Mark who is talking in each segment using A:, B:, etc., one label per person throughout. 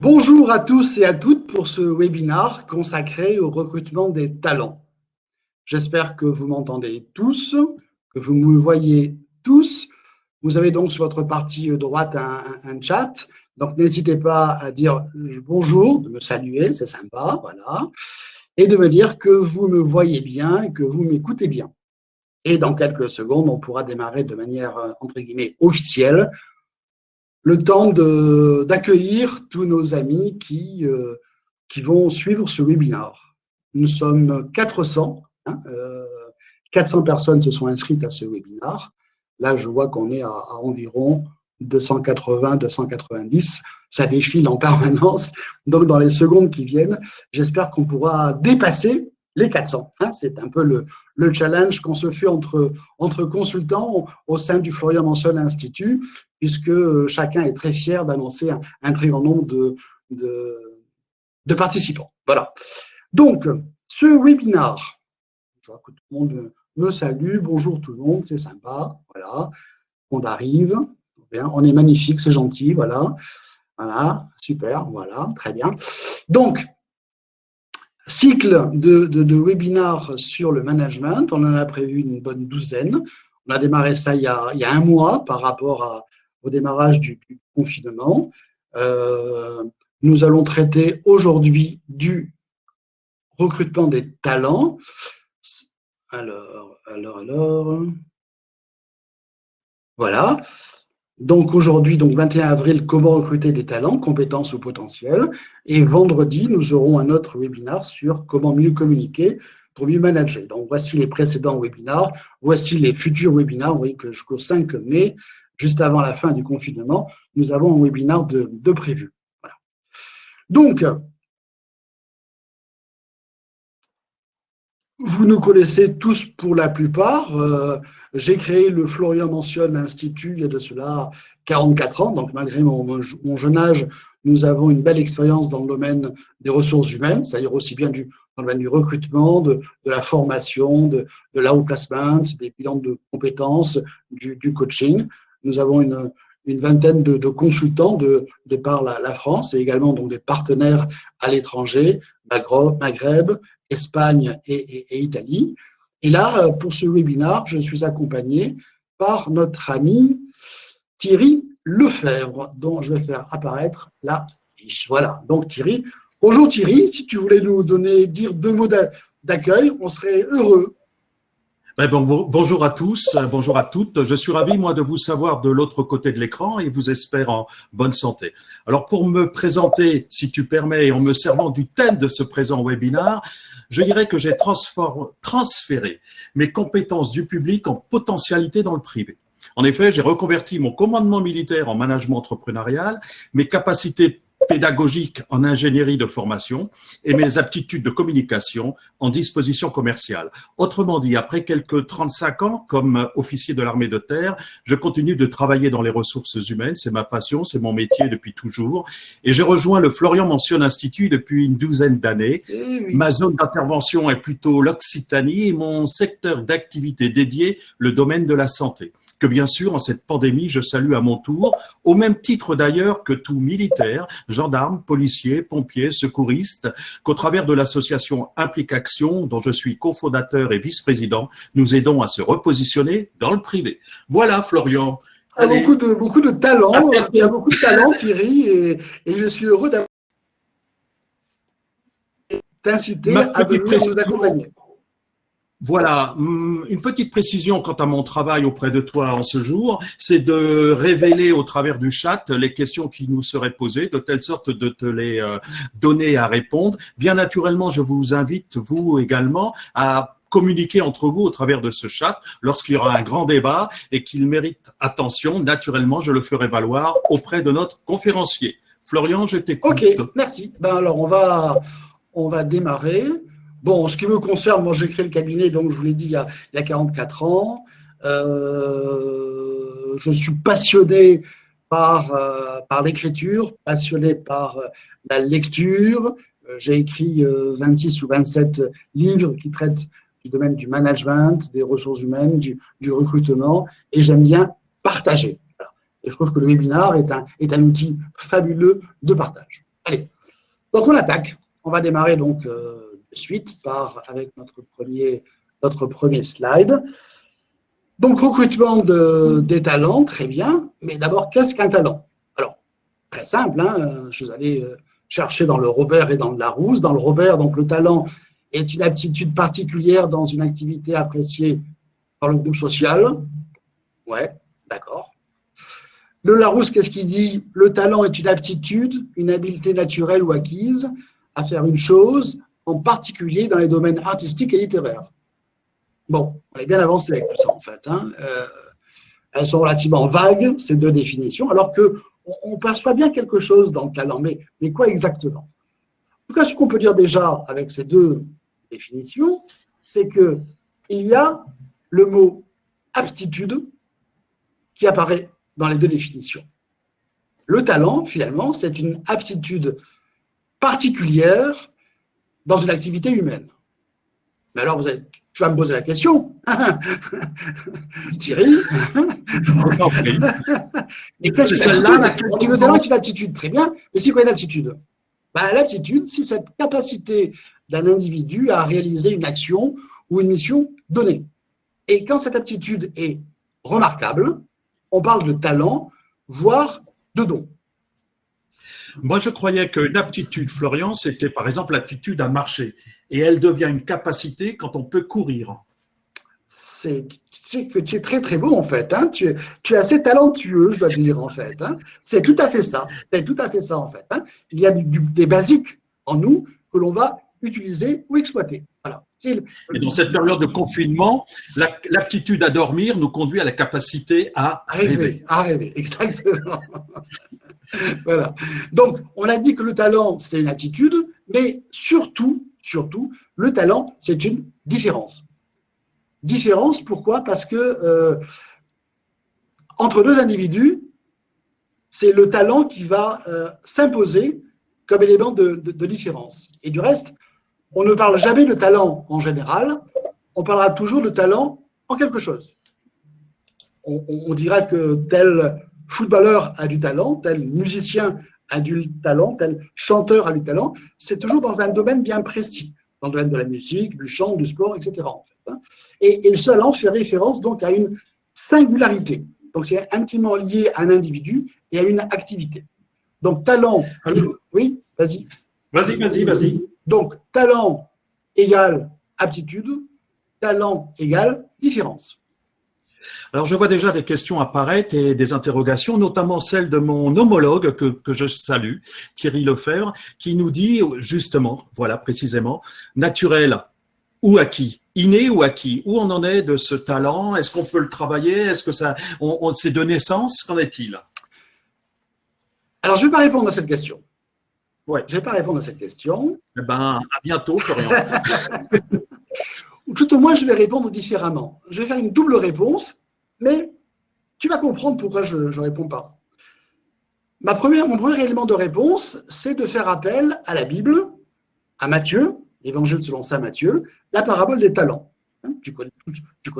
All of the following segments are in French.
A: Bonjour à tous et à toutes pour ce webinaire consacré au recrutement des talents. J'espère que vous m'entendez tous, que vous me voyez tous. Vous avez donc sur votre partie droite un chat, donc n'hésitez pas à dire bonjour, de me saluer, c'est sympa, voilà, et de me dire que vous me voyez bien et que vous m'écoutez bien. Et dans quelques secondes, on pourra démarrer de manière, entre guillemets, officielle, le temps d'accueillir tous nos amis qui vont suivre ce webinaire. Nous sommes 400, 400 personnes se sont inscrites à ce webinaire. Là, je vois qu'on est à environ 280, 290. Ça défile en permanence. Donc, dans les secondes qui viennent, j'espère qu'on pourra dépasser les 400. C'est un peu le challenge qu'on se fait entre consultants au sein du Florian Manson Institut, puisque chacun est très fier d'annoncer un très grand nombre de participants. Voilà. Donc, ce webinaire, je vois que tout le monde me salue. Bonjour tout le monde, c'est sympa. Voilà. On arrive. Bien. On est magnifique, c'est gentil. Voilà. Voilà. Super. Voilà. Très bien. Donc, cycle de webinaires sur le management. On en a prévu une bonne douzaine. On a démarré ça il y a un mois par rapport au démarrage du confinement. Nous allons traiter aujourd'hui du recrutement des talents. Alors. Voilà. Donc aujourd'hui, donc 21 avril, comment recruter des talents, compétences ou potentiels. Et vendredi, nous aurons un autre webinaire sur comment mieux communiquer pour mieux manager. Donc voici les précédents webinaires, voici les futurs webinaires. Vous voyez que jusqu'au 5 mai, juste avant la fin du confinement, nous avons un webinaire de prévu. Voilà. Donc, vous nous connaissez tous pour la plupart. J'ai créé le Florian Manson Institut il y a de cela 44 ans. Donc, malgré mon jeune âge, nous avons une belle expérience dans le domaine des ressources humaines, c'est-à-dire aussi bien dans le domaine du recrutement, de la formation, de l'outplacement, des bilans de compétences, du coaching. Nous avons une vingtaine de consultants de par la France et également donc des partenaires à l'étranger, Maghreb, Espagne et Italie. Et là, pour ce webinaire, je suis accompagné par notre ami Thierry Lefebvre, dont je vais faire apparaître la fiche. Voilà, donc Thierry. Bonjour Thierry, si tu voulais nous dire 2 mots d'accueil, on serait heureux.
B: Bonjour à tous, bonjour à toutes. Je suis ravi, moi, de vous savoir de l'autre côté de l'écran et vous espère en bonne santé. Alors, pour me présenter, si tu permets, en me servant du thème de ce présent webinaire, je dirais que j'ai transféré mes compétences du public en potentialité dans le privé. En effet, j'ai reconverti mon commandement militaire en management entrepreneurial, mes capacités pédagogiques en ingénierie de formation et mes aptitudes de communication en disposition commerciale. Autrement dit, après quelques 35 ans comme officier de l'armée de terre, je continue de travailler dans les ressources humaines. C'est ma passion, c'est mon métier depuis toujours. Et j'ai rejoint le Florian Manson Institut depuis une douzaine d'années. Ma zone d'intervention est plutôt l'Occitanie et mon secteur d'activité dédié, le domaine de la santé, que bien sûr, en cette pandémie, je salue à mon tour, au même titre d'ailleurs que tout militaire, gendarme, policier, pompier, secouriste, qu'au travers de l'association Implique Action, dont je suis cofondateur et vice-président, nous aidons à se repositionner dans le privé. Voilà, Florian.
A: Allez. Beaucoup de talent, il y a beaucoup de talent, Thierry, et je suis heureux d'avoir t'inciter à venir nous accompagner.
B: Voilà, une petite précision quant à mon travail auprès de toi en ce jour, c'est de révéler au travers du chat les questions qui nous seraient posées, de telle sorte de te les donner à répondre. Bien naturellement, je vous invite, vous également, à communiquer entre vous au travers de ce chat lorsqu'il y aura un grand débat et qu'il mérite attention. Naturellement, je le ferai valoir auprès de notre conférencier. Florian, je t'écoute.
A: Ok, merci. Alors, on va démarrer. Bon, en ce qui me concerne, moi j'ai créé le cabinet, donc je vous l'ai dit, il y a 44 ans. Je suis passionné par l'écriture, passionné par la lecture. J'ai écrit 26 ou 27 livres qui traitent du domaine du management, des ressources humaines, du recrutement, et j'aime bien partager. Et je trouve que le webinaire est un outil fabuleux de partage. Allez, donc on attaque. On va démarrer donc de suite avec notre premier slide. Donc, recrutement des talents, très bien. Mais d'abord, qu'est-ce qu'un talent? Alors, très simple, hein, je vous allez chercher dans le Robert et dans le Larousse. Dans le Robert, donc le talent est une aptitude particulière dans une activité appréciée par le groupe social. Ouais, d'accord. Le Larousse, qu'est-ce qu'il dit? Le talent est une aptitude, une habileté naturelle ou acquise à faire une chose, en particulier dans les domaines artistiques et littéraires. Bon, on est bien avancé avec tout ça, en fait. Hein. Elles sont relativement vagues, ces deux définitions, alors qu'on perçoit bien quelque chose dans le talent. Mais quoi exactement? En tout cas, ce qu'on peut dire déjà avec ces deux définitions, c'est qu'il y a le mot aptitude qui apparaît dans les deux définitions. Le talent, finalement, c'est une aptitude particulière dans une activité humaine. Mais alors, tu vas me poser la question, Thierry. Et qu'est-ce que l'aptitude? Le talent est une aptitude, très bien. Mais c'est quoi une aptitude? L'aptitude, c'est cette capacité d'un individu à réaliser une action ou une mission donnée. Et quand cette aptitude est remarquable, on parle de talent, voire de don.
B: Moi, je croyais qu'une aptitude, Florian, c'était par exemple l'aptitude à marcher. Et elle devient une capacité quand on peut courir.
A: Tu es très très beau en fait. Hein. Tu es assez talentueux, je dois dire en fait. Hein. C'est tout à fait ça. C'est tout à fait ça en fait. Hein. Il y a des basiques en nous que l'on va utiliser ou exploiter. Voilà.
B: Et dans cette période de confinement, l'aptitude à dormir nous conduit à la capacité à rêver.
A: À rêver, exactement. Voilà. Donc, on a dit que le talent, c'est une attitude, mais surtout, le talent, c'est une différence. Différence, pourquoi? Parce que entre deux individus, c'est le talent qui va s'imposer comme élément de différence. Et du reste, on ne parle jamais de talent en général, on parlera toujours de talent en quelque chose. On dira que tel footballeur a du talent, tel musicien a du talent, tel chanteur a du talent. C'est toujours dans un domaine bien précis, dans le domaine de la musique, du chant, du sport, etc. En fait, hein. Et le talent fait référence donc à une singularité. Donc c'est intimement lié à un individu et à une activité. Donc talent, oui, vas-y.
B: Vas-y.
A: Donc talent égale aptitude, talent égale différence.
B: Alors, je vois déjà des questions apparaître et des interrogations, notamment celle de mon homologue que je salue, Thierry Lefebvre, qui nous dit justement, voilà précisément, naturel ou acquis, inné ou acquis, où on en est de ce talent, est-ce qu'on peut le travailler, est-ce que c'est de naissance, qu'en est-il?
A: Alors, je ne vais pas répondre à cette question.
B: Ouais.
A: Je ne vais pas répondre à cette question.
B: Eh ben, à bientôt, Florian.
A: Ou tout au moins, je vais répondre différemment. Je vais faire une double réponse, mais tu vas comprendre pourquoi je ne réponds pas. Mon premier élément de réponse, c'est de faire appel à la Bible, à Matthieu, l'évangile selon saint Matthieu, la parabole des talents. Tu connais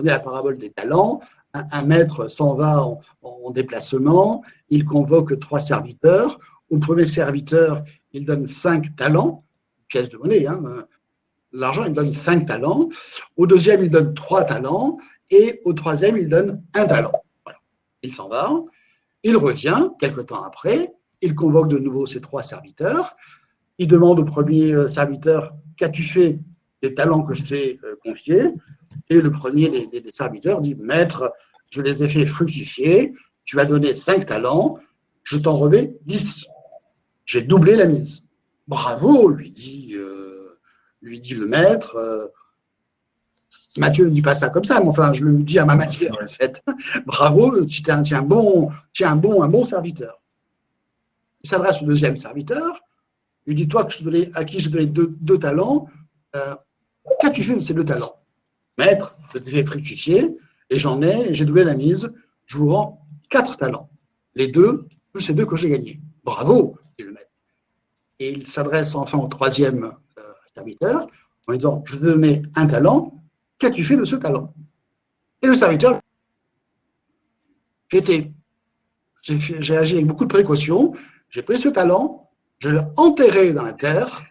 A: la parabole des talents. Un maître s'en va en déplacement, il convoque 3 serviteurs. Au premier serviteur, il donne 5 talents, pièce de monnaie, hein, l'argent, il donne 5 talents. Au deuxième, il donne 3 talents. Et au troisième, il donne 1 talent. Voilà. Il s'en va. Il revient, quelque temps après. Il convoque de nouveau ses 3 serviteurs. Il demande au premier serviteur, qu'as-tu fait des talents que je t'ai confiés? Et le premier des serviteurs dit, maître, je les ai fait fructifier. Tu m'as donné 5 talents. Je t'en remets 10. J'ai doublé la mise. Bravo, lui dit le maître. Matthieu ne dit pas ça comme ça, mais enfin, je le dis à ma manière, en fait. Bravo, tu es un bon serviteur. Il s'adresse au deuxième serviteur. Il dit, toi à qui je donnais 2 talents, qu'as-tu fait de ces 2 talents? Maître, je t'ai fait fructifier et j'ai doublé la mise. Je vous rends 4 talents. Les 2, plus les 2 que j'ai gagnés. Bravo, dit le maître. Et il s'adresse enfin au troisième serviteur en lui disant, je t'ai donné 1 talent. Qu'as-tu fait de ce talent? Et le serviteur, j'ai agi avec beaucoup de précaution, j'ai pris ce talent je l'ai enterré dans la terre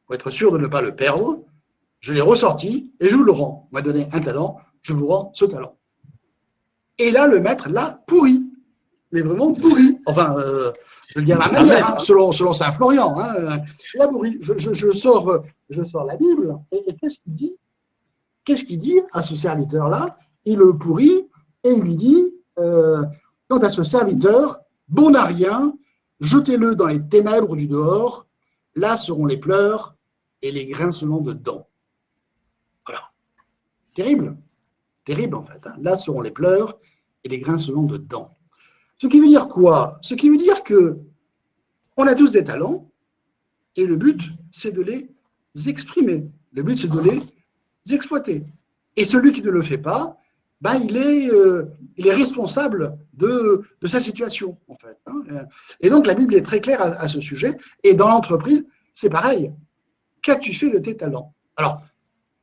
A: pour être sûr de ne pas le perdre. Je l'ai ressorti et je vous le rends. On m'a donné un talent, je vous rends ce talent. Et là, le maître l'a pourri, mais vraiment pourri. Enfin, je le dis à ma manière, hein, selon Saint-Florian. Hein, l'a pourri. Je sors la Bible et qu'est-ce qu'il dit? Qu'est-ce qu'il dit à ce serviteur-là? Il le pourrit et il lui dit quant à ce serviteur, bon à rien, jetez-le dans les ténèbres du dehors, là seront les pleurs et les grincements de dents. Voilà. Terrible. Terrible, en fait. Hein. Là seront les pleurs et les grincements de dents. Ce qui veut dire quoi? Ce qui veut dire que on a tous des talents et le but, c'est de les exprimer. Le but, c'est de les exploiter. Et celui qui ne le fait pas, ben, il est responsable de sa situation, en fait. Hein. Et donc, la Bible est très claire à ce sujet. Et dans l'entreprise, c'est pareil. Qu'as-tu fait de tes talents? Alors,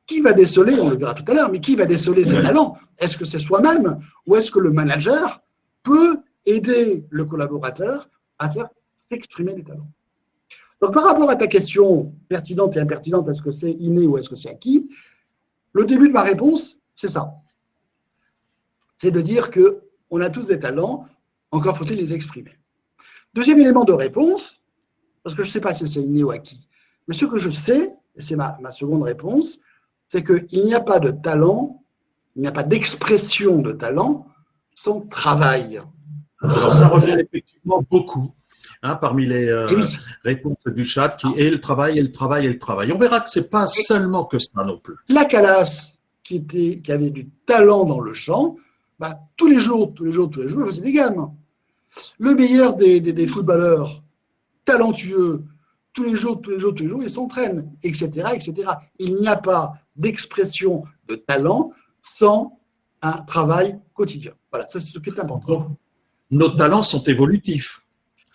A: qui va déceler, on le verra tout à l'heure, mais qui va déceler ses talents? Est-ce que c'est soi-même ou est-ce que le manager peut aider le collaborateur à faire s'exprimer les talents? Donc, par rapport à ta question pertinente et impertinente, est-ce que c'est inné ou est-ce que c'est acquis? Le début de ma réponse, c'est ça. C'est de dire qu'on a tous des talents, encore faut-il les exprimer. Deuxième élément de réponse, parce que je ne sais pas si c'est inné ou acquis, mais ce que je sais, et c'est ma seconde réponse, c'est qu'il n'y a pas de talent, il n'y a pas d'expression de talent sans travail.
B: Alors ça revient effectivement beaucoup parmi les réponses du chat qui est le travail, et le travail, et le travail. On verra que ce n'est pas seulement que ça non plus.
A: La Calas, qui avait du talent dans le chant, bah, tous les jours, il faisait des gammes. Le meilleur des footballeurs, talentueux, tous les jours, il s'entraîne, etc., etc. Il n'y a pas d'expression de talent sans un travail quotidien. Voilà, ça c'est ce qui est important.
B: Nos talents sont évolutifs.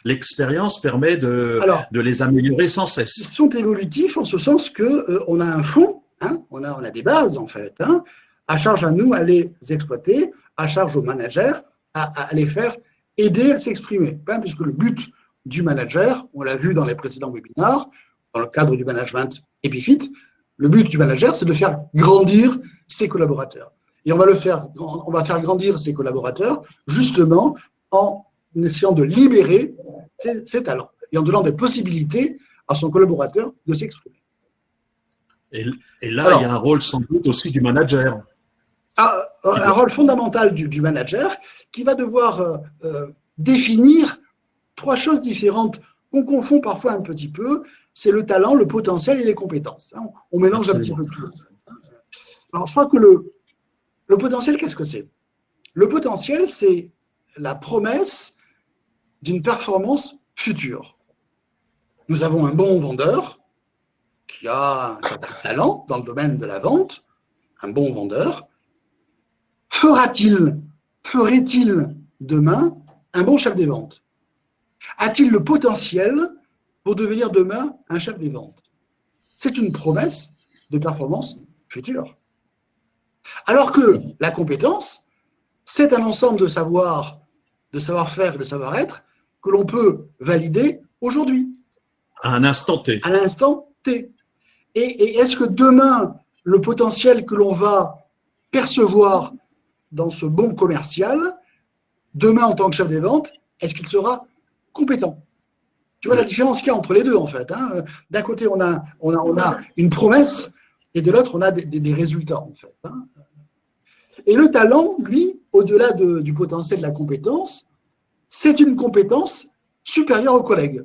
B: L'expérience permet de les améliorer sans cesse.
A: Ils sont évolutifs en ce sens qu'on a un fond, hein, on a des bases en fait, hein, à charge à nous à les exploiter, à charge aux managers à les faire aider à s'exprimer, hein, puisque le but du manager, on l'a vu dans les précédents webinaires, dans le cadre du management Epifit, le but du manager, c'est de faire grandir ses collaborateurs. Et on va faire grandir ses collaborateurs justement en essayant de libérer ses talents et en donnant des possibilités à son collaborateur de s'exprimer.
B: Et là, il y a un rôle sans doute aussi du manager.
A: Un rôle fondamental du manager qui va devoir définir trois choses différentes qu'on confond parfois un petit peu, c'est le talent, le potentiel et les compétences. On mélange absolument un petit peu tout. Alors, je crois que le potentiel, qu'est-ce que c'est? Le potentiel, c'est la promesse d'une performance future. Nous avons un bon vendeur qui a un certain talent dans le domaine de la vente, un bon vendeur. Ferait-il demain un bon chef des ventes? A-t-il le potentiel pour devenir demain un chef des ventes? C'est une promesse de performance future. Alors que la compétence, c'est un ensemble de savoir, de savoir-faire et de savoir-être que l'on peut valider aujourd'hui.
B: À un instant T.
A: À l'instant T. Et est-ce que demain, le potentiel que l'on va percevoir dans ce bon commercial, demain en tant que chef des ventes, est-ce qu'il sera compétent? Tu vois la différence qu'il y a entre les deux, en fait. Hein. D'un côté, on a une promesse, et de l'autre, on a des résultats, en fait. Hein. Et le talent, lui, au-delà du potentiel de la compétence, c'est une compétence supérieure aux collègues.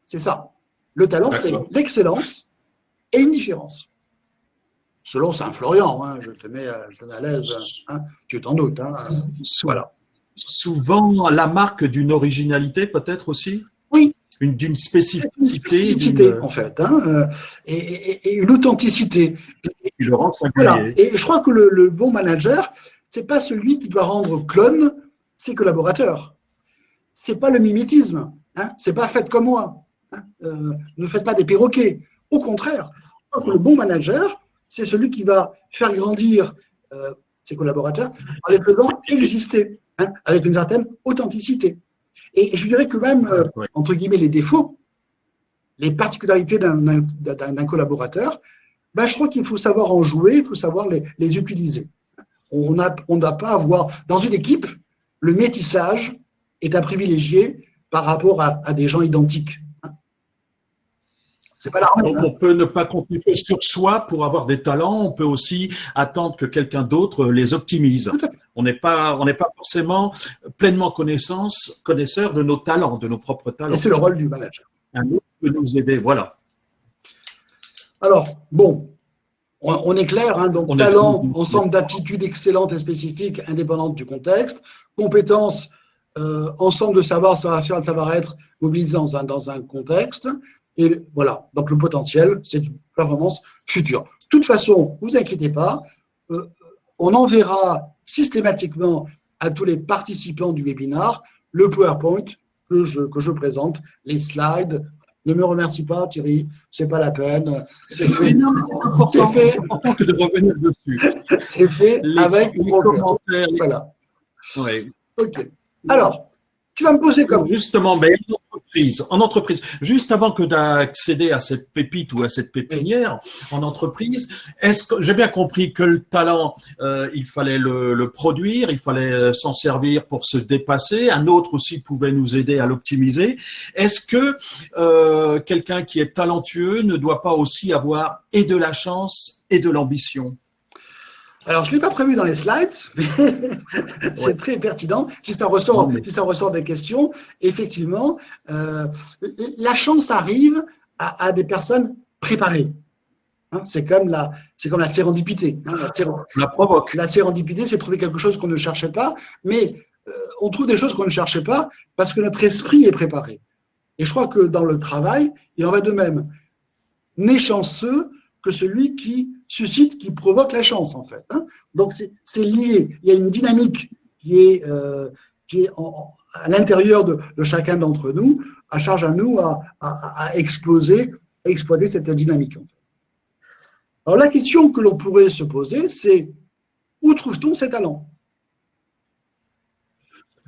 A: C'est ça. Le talent, c'est l'excellence et une différence. Selon Saint-Florian, hein, je te mets à l'aise, hein, tu t'en doutes. Hein, voilà.
B: Souvent, la marque d'une originalité, peut-être aussi?
A: Oui.
B: D'une spécificité.
A: En fait, hein, et une authenticité.
B: Qui le rend singulier.
A: Voilà. Et je crois que le bon manager, ce n'est pas celui qui doit rendre clone ses collaborateurs. Ce n'est pas le mimétisme. Hein, ce n'est pas faites comme moi. Hein, ne faites pas des perroquets. Au contraire, je crois que le bon manager, c'est celui qui va faire grandir ses collaborateurs en les faisant exister, hein, avec une certaine authenticité. Et je dirais que même, entre guillemets, les défauts, les particularités d'un collaborateur, ben, je crois qu'il faut savoir en jouer, il faut savoir les utiliser. On ne doit pas avoir… Dans une équipe, le métissage est à privilégier par rapport à des gens identiques. C'est pas la
B: Donc, on peut ne pas compter que sur soi pour avoir des talents. On peut aussi attendre que quelqu'un d'autre les optimise. On n'est pas forcément pleinement connaisseur de nos talents, de nos propres talents.
A: Et c'est le rôle du manager.
B: Un autre peut nous aider, voilà.
A: Alors, bon, on est clair, hein, donc talent, ensemble d'aptitudes excellentes et spécifiques, indépendantes du contexte, compétences, ensemble de savoir-faire, de savoir-être, mobilisés dans un contexte, et voilà, donc le potentiel, c'est une performance future. De toute façon, ne vous inquiétez pas, on enverra systématiquement à tous les participants du webinaire le PowerPoint que je présente, les slides. Ne me remercie pas, Thierry, c'est pas la peine. C'est fait.
B: C'est fait. De revenir dessus.
A: C'est fait avec
B: les commentaires.
A: Voilà.
B: Oui.
A: Ok. Alors, tu vas me poser comme…
B: Justement, mais en entreprise, juste avant que d'accéder à cette pépite ou à cette pépinière en entreprise, est-ce que j'ai bien compris que le talent, il fallait le produire, il fallait s'en servir pour se dépasser, un autre aussi pouvait nous aider à l'optimiser. Est-ce que quelqu'un qui est talentueux ne doit pas aussi avoir et de la chance et de l'ambition?
A: Alors, je ne l'ai pas prévu dans les slides, mais c'est très pertinent. Si ça ressort des questions, effectivement, la chance arrive à des personnes préparées. Hein, c'est comme la sérendipité. Hein,
B: la provoque.
A: La sérendipité, c'est trouver quelque chose qu'on ne cherchait pas, mais on trouve des choses qu'on ne cherchait pas parce que notre esprit est préparé. Et je crois que dans le travail, il en va de même. N'est chanceux que celui qui suscite, qui provoque la chance, en fait. Hein. Donc, c'est lié. Il y a une dynamique qui est à l'intérieur de chacun d'entre nous, à charge à nous à exploser, à exploiter cette dynamique, en fait. Alors, la question que l'on pourrait se poser, c'est où trouve-t-on ces talents?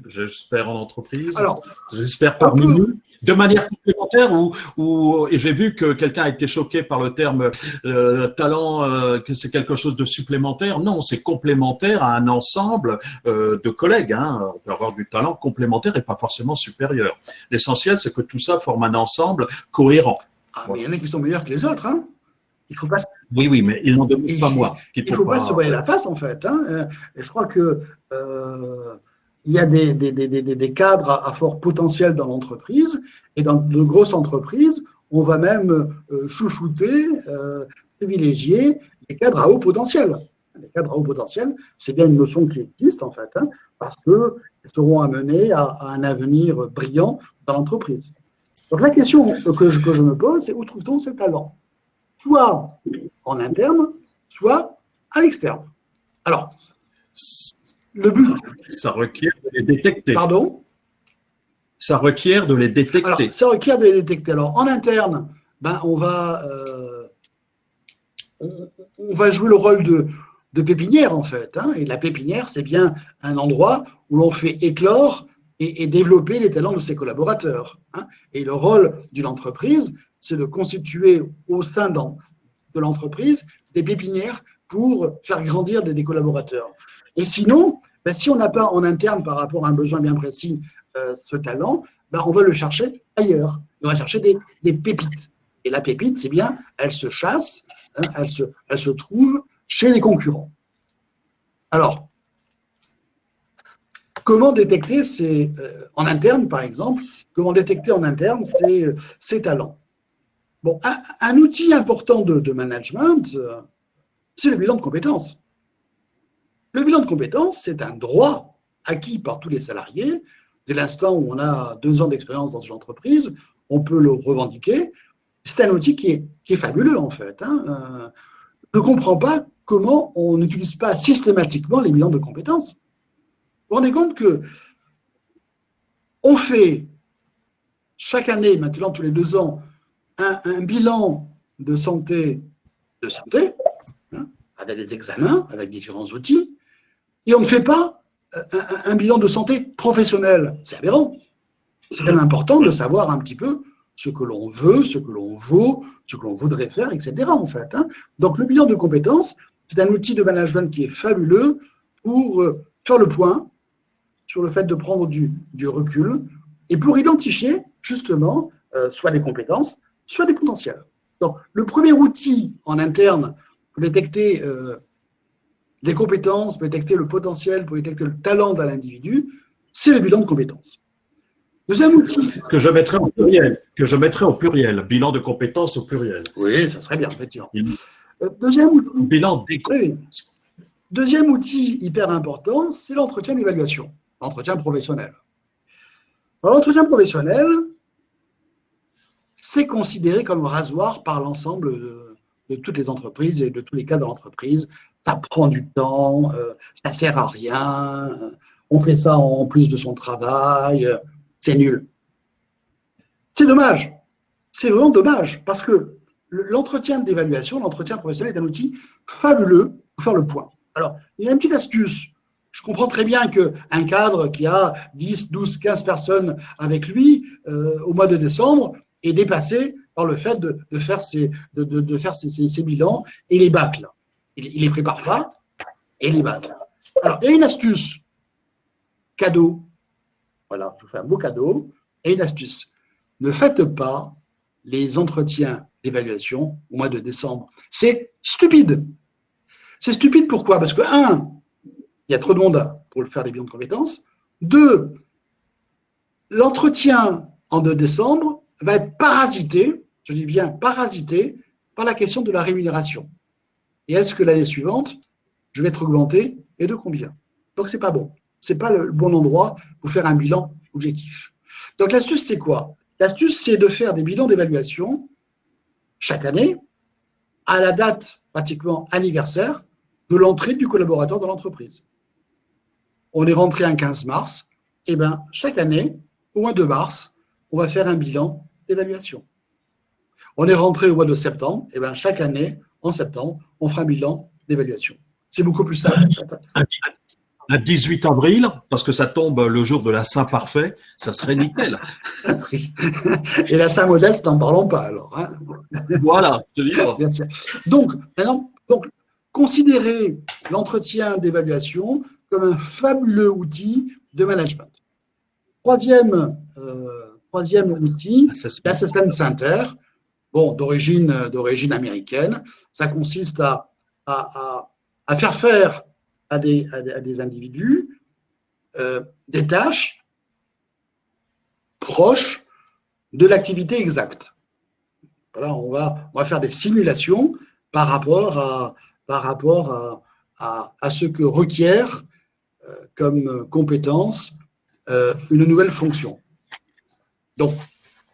B: J'espère en entreprise,
A: alors,
B: j'espère parmi nous, de manière complémentaire, et j'ai vu que quelqu'un a été choqué par le terme talent, que c'est quelque chose de supplémentaire. Non, c'est complémentaire à un ensemble de collègues. Hein. On peut avoir du talent complémentaire et pas forcément supérieur. L'essentiel, c'est que tout ça forme un ensemble cohérent.
A: Ah, mais il y en a qui sont meilleurs que les autres. Hein. Il faut pas…
B: Oui, mais ils n'en demandent pas moi.
A: Il ne faut pas se voiler la face, en fait. Hein. Et je crois que… il y a des cadres à fort potentiel dans l'entreprise, et dans de grosses entreprises, on va même chouchouter, privilégier les cadres à haut potentiel. Les cadres à haut potentiel, c'est bien une notion qui existe, en fait, hein, parce qu'ils seront amenés à un avenir brillant dans l'entreprise. Donc la question que je me pose, c'est où trouve-t-on ces talents? Soit en interne, soit à l'externe. Alors, le but…
B: Ça requiert de les détecter.
A: Pardon?
B: Ça requiert de les détecter.
A: Alors, ça requiert de les détecter. Alors, en interne, ben, on va jouer le rôle de pépinière, en fait. Hein, et la pépinière, c'est bien un endroit où l'on fait éclore et développer les talents de ses collaborateurs. Hein. Et le rôle d'une entreprise, c'est de constituer au sein de l'entreprise des pépinières pour faire grandir des collaborateurs. Et sinon, ben, si on n'a pas en interne, par rapport à un besoin bien précis, ce talent, ben, on va le chercher ailleurs. On va chercher des pépites. Et la pépite, c'est bien, elle se chasse, hein, elle se trouve chez les concurrents. Alors, comment détecter en interne, par exemple, comment détecter en interne ces talents? Bon, un outil important de management, c'est le bilan de compétences. Le bilan de compétences, c'est un droit acquis par tous les salariés. Dès l'instant où on a 2 ans d'expérience dans une entreprise, on peut le revendiquer. C'est un outil qui est fabuleux, en fait. Hein. Je ne comprends pas comment on n'utilise pas systématiquement les bilans de compétences. Vous vous rendez compte qu'on fait chaque année, maintenant tous les 2 ans, un bilan de santé, hein, avec des examens, avec différents outils, et on ne fait pas un bilan de santé professionnelle. C'est aberrant. C'est quand même important de savoir un petit peu ce que l'on veut, ce que l'on vaut, ce que l'on voudrait faire, etc. en fait. Donc le bilan de compétences, c'est un outil de management qui est fabuleux pour faire le point sur le fait de prendre du recul et pour identifier justement soit des compétences, soit des potentiels. Donc le premier outil en interne pour détecter les compétences, pour détecter le potentiel, pour détecter le talent d'un individu, c'est le bilan de compétences. Deuxième outil.
B: Que je mettrai au pluriel. Bilan de compétences au pluriel.
A: Oui, ça serait bien, effectivement. Deuxième outil.
B: Bilan des
A: oui. Deuxième outil hyper important, c'est l'entretien d'évaluation, l'entretien professionnel. Alors, l'entretien professionnel, c'est considéré comme rasoir par l'ensemble de toutes les entreprises et de tous les cas de l'entreprise. Ça prend du temps, ça sert à rien, on fait ça en plus de son travail, c'est nul. C'est dommage, c'est vraiment dommage, parce que l'entretien d'évaluation, l'entretien professionnel est un outil fabuleux pour faire le point. Alors, il y a une petite astuce. Je comprends très bien qu'un cadre qui a 10, 12, 15 personnes avec lui au mois de décembre est dépassé par le fait de faire ses bilans et les bâcle. Il les prépare pas et les bâcle. Alors, il y a une astuce. Cadeau. Voilà, je vous fais un beau cadeau et une astuce. Ne faites pas les entretiens d'évaluation au mois de décembre. C'est stupide. C'est stupide pourquoi? Parce que, un, il y a trop de monde pour faire les bilans de compétences. Deux, l'entretien en décembre va être parasité, je dis bien parasité, par la question de la rémunération. Et est-ce que l'année suivante, je vais être augmenté et de combien? Donc, ce n'est pas bon. Ce n'est pas le bon endroit pour faire un bilan objectif. Donc, l'astuce, c'est quoi? L'astuce, c'est de faire des bilans d'évaluation chaque année à la date pratiquement anniversaire de l'entrée du collaborateur dans l'entreprise. On est rentré un 15 mars, et bien chaque année, au mois de mars, on va faire un bilan d'évaluation. On est rentré au mois de septembre, et bien chaque année, en septembre, on fera un bilan d'évaluation. C'est beaucoup plus simple.
B: Un 18 avril, parce que ça tombe le jour de la Saint-Parfait, ça serait nickel.
A: Oui. Et la Saint-Modeste, n'en parlons pas alors. Hein.
B: Voilà, je te dis pas.
A: Bien sûr. Donc, considérez l'entretien d'évaluation comme un fabuleux outil de management. Troisième outil, l'Assessment Center, bon, d'origine américaine. Ça consiste à faire à des individus des tâches proches de l'activité exacte. Voilà, on va faire des simulations par rapport à ce que requiert comme compétence une nouvelle fonction. Donc,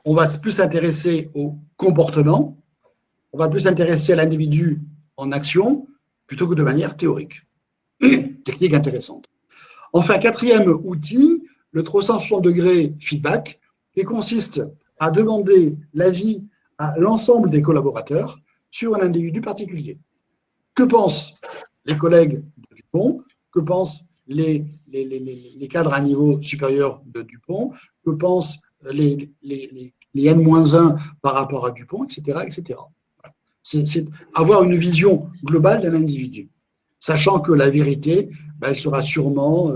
A: on va plus s'intéresser au comportement, on va plus s'intéresser à l'individu en action plutôt que de manière théorique. Technique intéressante. Enfin, quatrième outil, le 360 degrés feedback, qui consiste à demander l'avis à l'ensemble des collaborateurs sur un individu particulier. Que pensent les collègues de Dupont? Que pensent les cadres à niveau supérieur de Dupont? Que pensent les N-1 par rapport à Dupont, etc. etc. C'est avoir une vision globale d'un individu, sachant que la vérité, elle sera sûrement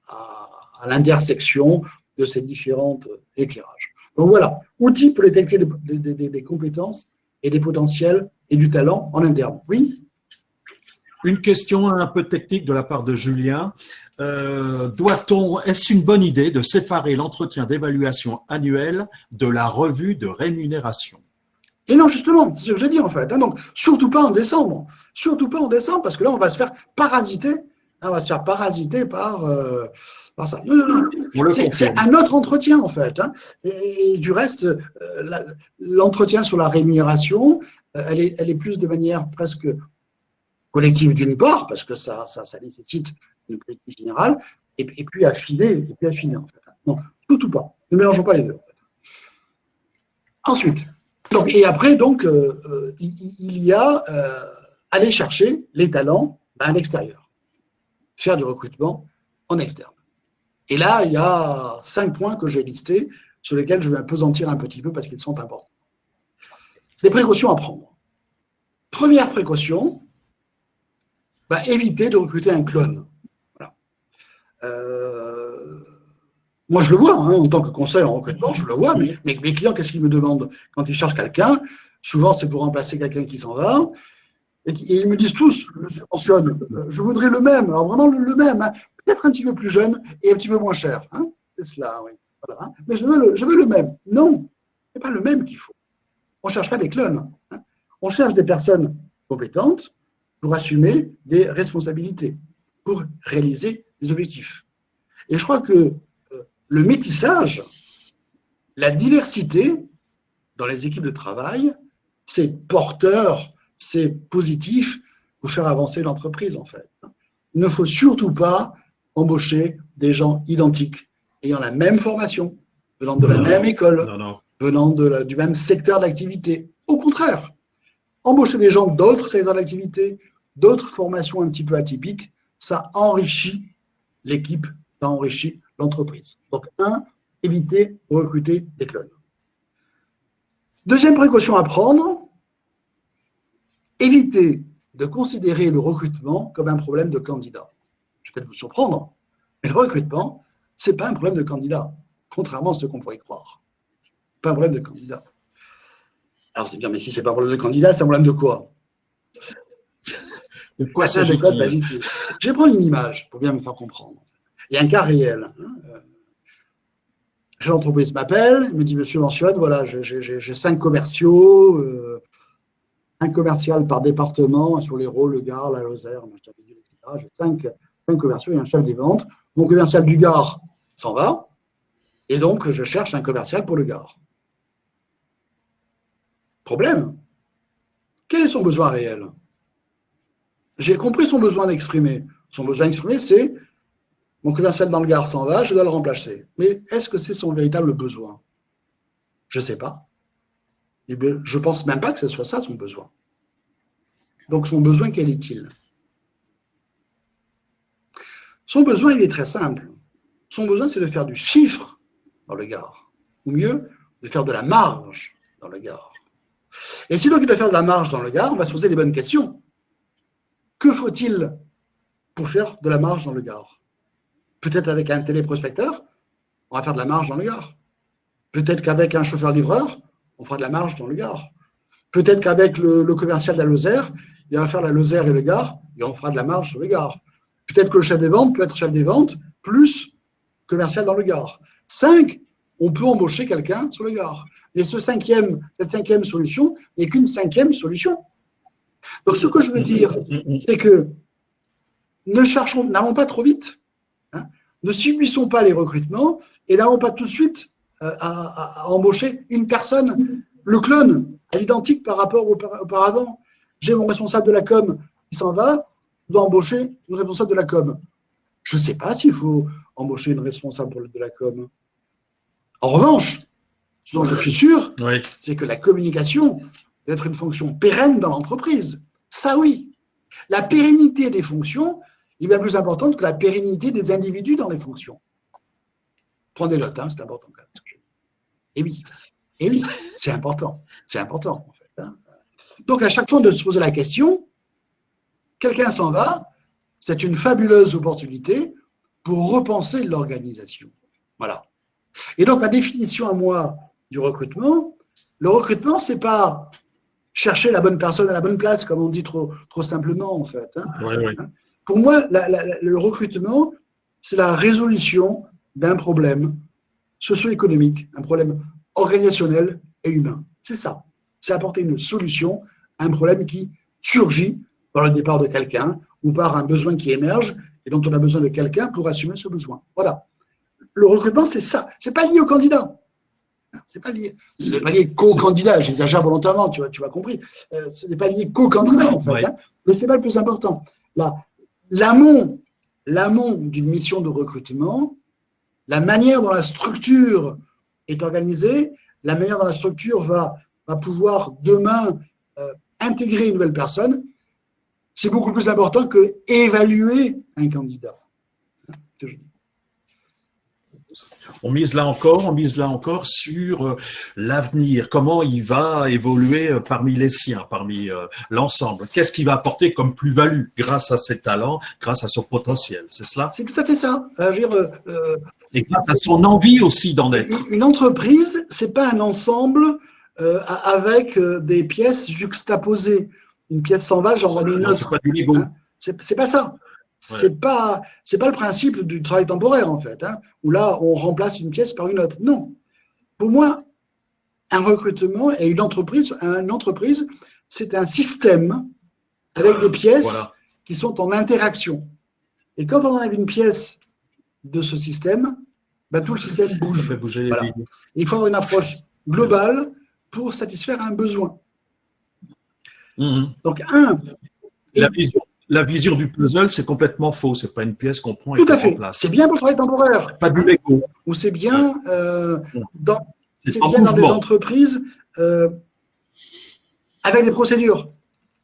A: à l'intersection de ces différents éclairages. Donc voilà, outils pour détecter des compétences et des potentiels et du talent en interne. Oui?
B: Une question un peu technique de la part de Julien. Est-ce une bonne idée de séparer l'entretien d'évaluation annuel de la revue de rémunération?
A: Et non, justement, c'est ce que j'ai dit en fait. Donc, surtout pas en décembre. Surtout pas en décembre, parce que là, on va se faire parasiter. On va se faire parasiter par ça. Non. C'est un autre entretien, en fait. Et du reste, l'entretien sur la rémunération, elle est plus de manière presque collective d'une part, parce que ça nécessite une politique générale, et puis affinée, en fait. Donc, surtout pas. Ne mélangeons pas les deux. En fait. Ensuite, et après, il y a aller chercher les talents à l'extérieur, faire du recrutement en externe. Et là, il y a 5 points que j'ai listés sur lesquels je vais m'apesantir un petit peu parce qu'ils sont importants. Les précautions à prendre. Première précaution, éviter de recruter un clone. Voilà. Moi, je le vois, en tant que conseil en recrutement, je le vois, mais mes clients, qu'est-ce qu'ils me demandent quand ils cherchent quelqu'un? Souvent, c'est pour remplacer quelqu'un qui s'en va. Et ils me disent tous, je mentionne, je voudrais le même, alors vraiment le même, peut-être un petit peu plus jeune et un petit peu moins cher. C'est cela, oui. Voilà, mais je veux le même. Non, ce n'est pas le même qu'il faut. On ne cherche pas des clones. On cherche des personnes compétentes pour assumer des responsabilités, pour réaliser des objectifs. Et je crois que le métissage, la diversité dans les équipes de travail, c'est porteur, c'est positif pour faire avancer l'entreprise, en fait. Il ne faut surtout pas embaucher des gens identiques, ayant la même formation, venant de la même école, venant du même secteur d'activité. Au contraire, embaucher des gens d'autres secteurs d'activité, d'autres formations un petit peu atypiques, ça enrichit l'équipe, ça enrichit l'entreprise. Donc, éviter de recruter des clones. Deuxième précaution à prendre, éviter de considérer le recrutement comme un problème de candidat. Je vais peut-être vous surprendre, mais le recrutement, ce n'est pas un problème de candidat, contrairement à ce qu'on pourrait croire. Pas un problème de candidat. Alors c'est bien, mais si ce n'est pas un problème de candidat, c'est un problème de quoi?
B: De quoi s'agit-il?
A: Je vais prendre une image pour bien me faire comprendre. Il y a un cas réel. L'entreprise m'appelle, me dit, monsieur Mentionne, voilà, j'ai 5 commerciaux, un commercial par département sur l'Hérault, le Gard, la Lozère, etc. J'ai 5 commerciaux et un chef des ventes. Mon commercial du Gard s'en va, et donc je cherche un commercial pour le Gard. Problème. Quel est son besoin réel? J'ai compris son besoin exprimé. Son besoin exprimé, c'est mon commercial dans le Gard s'en va, je dois le remplacer. Mais est-ce que c'est son véritable besoin? Je ne sais pas. Je ne pense même pas que ce soit ça son besoin. Donc son besoin, quel est-il? Son besoin, il est très simple. Son besoin, c'est de faire du chiffre dans le Gard. Ou mieux, de faire de la marge dans le Gard. Et si donc il doit faire de la marge dans le Gard, on va se poser les bonnes questions. Que faut-il pour faire de la marge dans le Gard? Peut-être avec un téléprospecteur, on va faire de la marge dans le Gard. Peut-être qu'avec un chauffeur-livreur, on fera de la marge dans le Gard. Peut-être qu'avec le commercial de la Lozère, il va faire la Lozère et le Gard, et on fera de la marge sur le Gard. Peut-être que le chef des ventes peut être chef des ventes, plus commercial dans le Gard. 5, on peut embaucher quelqu'un sur le Gard. Et cette cinquième solution n'est qu'une 5e solution. Donc, ce que je veux dire, c'est que n'allons pas trop vite. Ne subissons pas les recrutements et n'allons pas tout de suite à embaucher une personne, le clone, à l'identique par rapport auparavant. J'ai mon responsable de la com qui s'en va, je dois embaucher une responsable de la com. Je ne sais pas s'il faut embaucher une responsable de la com. En revanche, ce dont je suis sûr, c'est que la communication doit être une fonction pérenne dans l'entreprise. Ça, oui. La pérennité des fonctions est bien plus importante que la pérennité des individus dans les fonctions. Prenez note, c'est important. Et oui, c'est important. C'est important, en fait. Donc, à chaque fois de se poser la question, quelqu'un s'en va, c'est une fabuleuse opportunité pour repenser l'organisation. Voilà. Et donc, ma définition à moi du recrutement, le recrutement, ce n'est pas chercher la bonne personne à la bonne place, comme on dit trop simplement, en fait. Pour moi, le recrutement, c'est la résolution d'un problème socio-économique, un problème organisationnel et humain. C'est ça. C'est apporter une solution à un problème qui surgit par le départ de quelqu'un ou par un besoin qui émerge et dont on a besoin de quelqu'un pour assumer ce besoin. Voilà. Le recrutement, c'est ça. Ce n'est pas lié au candidat. Ce n'est pas lié qu'au candidat. J'exagère volontairement, tu as compris. Ce n'est pas lié qu'au candidat, en fait. Mais ce n'est pas le plus important. L'amont d'une mission de recrutement, la manière dont la structure est organisée, la manière dont la structure va pouvoir demain intégrer une nouvelle personne, c'est beaucoup plus important que évaluer un candidat.
B: On mise là encore sur l'avenir, comment il va évoluer parmi les siens, parmi l'ensemble. Qu'est-ce qu'il va apporter comme plus-value grâce à ses talents, grâce à son potentiel, c'est cela?
A: C'est tout à fait ça. Je veux dire,
B: Et grâce à son envie aussi d'en être.
A: une entreprise, c'est pas un ensemble avec des pièces juxtaposées. Une pièce s'en va, j'en remets une
B: Non, c'est
A: autre.
B: pas du niveau.
A: Hein, c'est pas ça.
B: Ouais.
A: C'est pas le principe du travail temporaire, en fait, hein, où là, on remplace une pièce par une autre. Non. Pour moi, un recrutement et une entreprise, c'est un système avec des pièces
B: Voilà.
A: qui sont en interaction. Et quand on enlève une pièce de ce système, ben, tout le système
B: Ça
A: bouge.
B: fait bouger les
A: Voilà.
B: lignes.
A: Il faut avoir une approche globale pour satisfaire un besoin.
B: Mhm.
A: Donc,
B: La vision du puzzle, c'est complètement faux. C'est pas une pièce qu'on prend et
A: tout
B: qu'on
A: à fait.
B: remplace.
A: C'est bien pour le travail temporaire.
B: Pas du Lego.
A: Ou c'est bien, dans,
B: C'est
A: c'est
B: en
A: bien dans des
B: mouvement.
A: entreprises avec des procédures.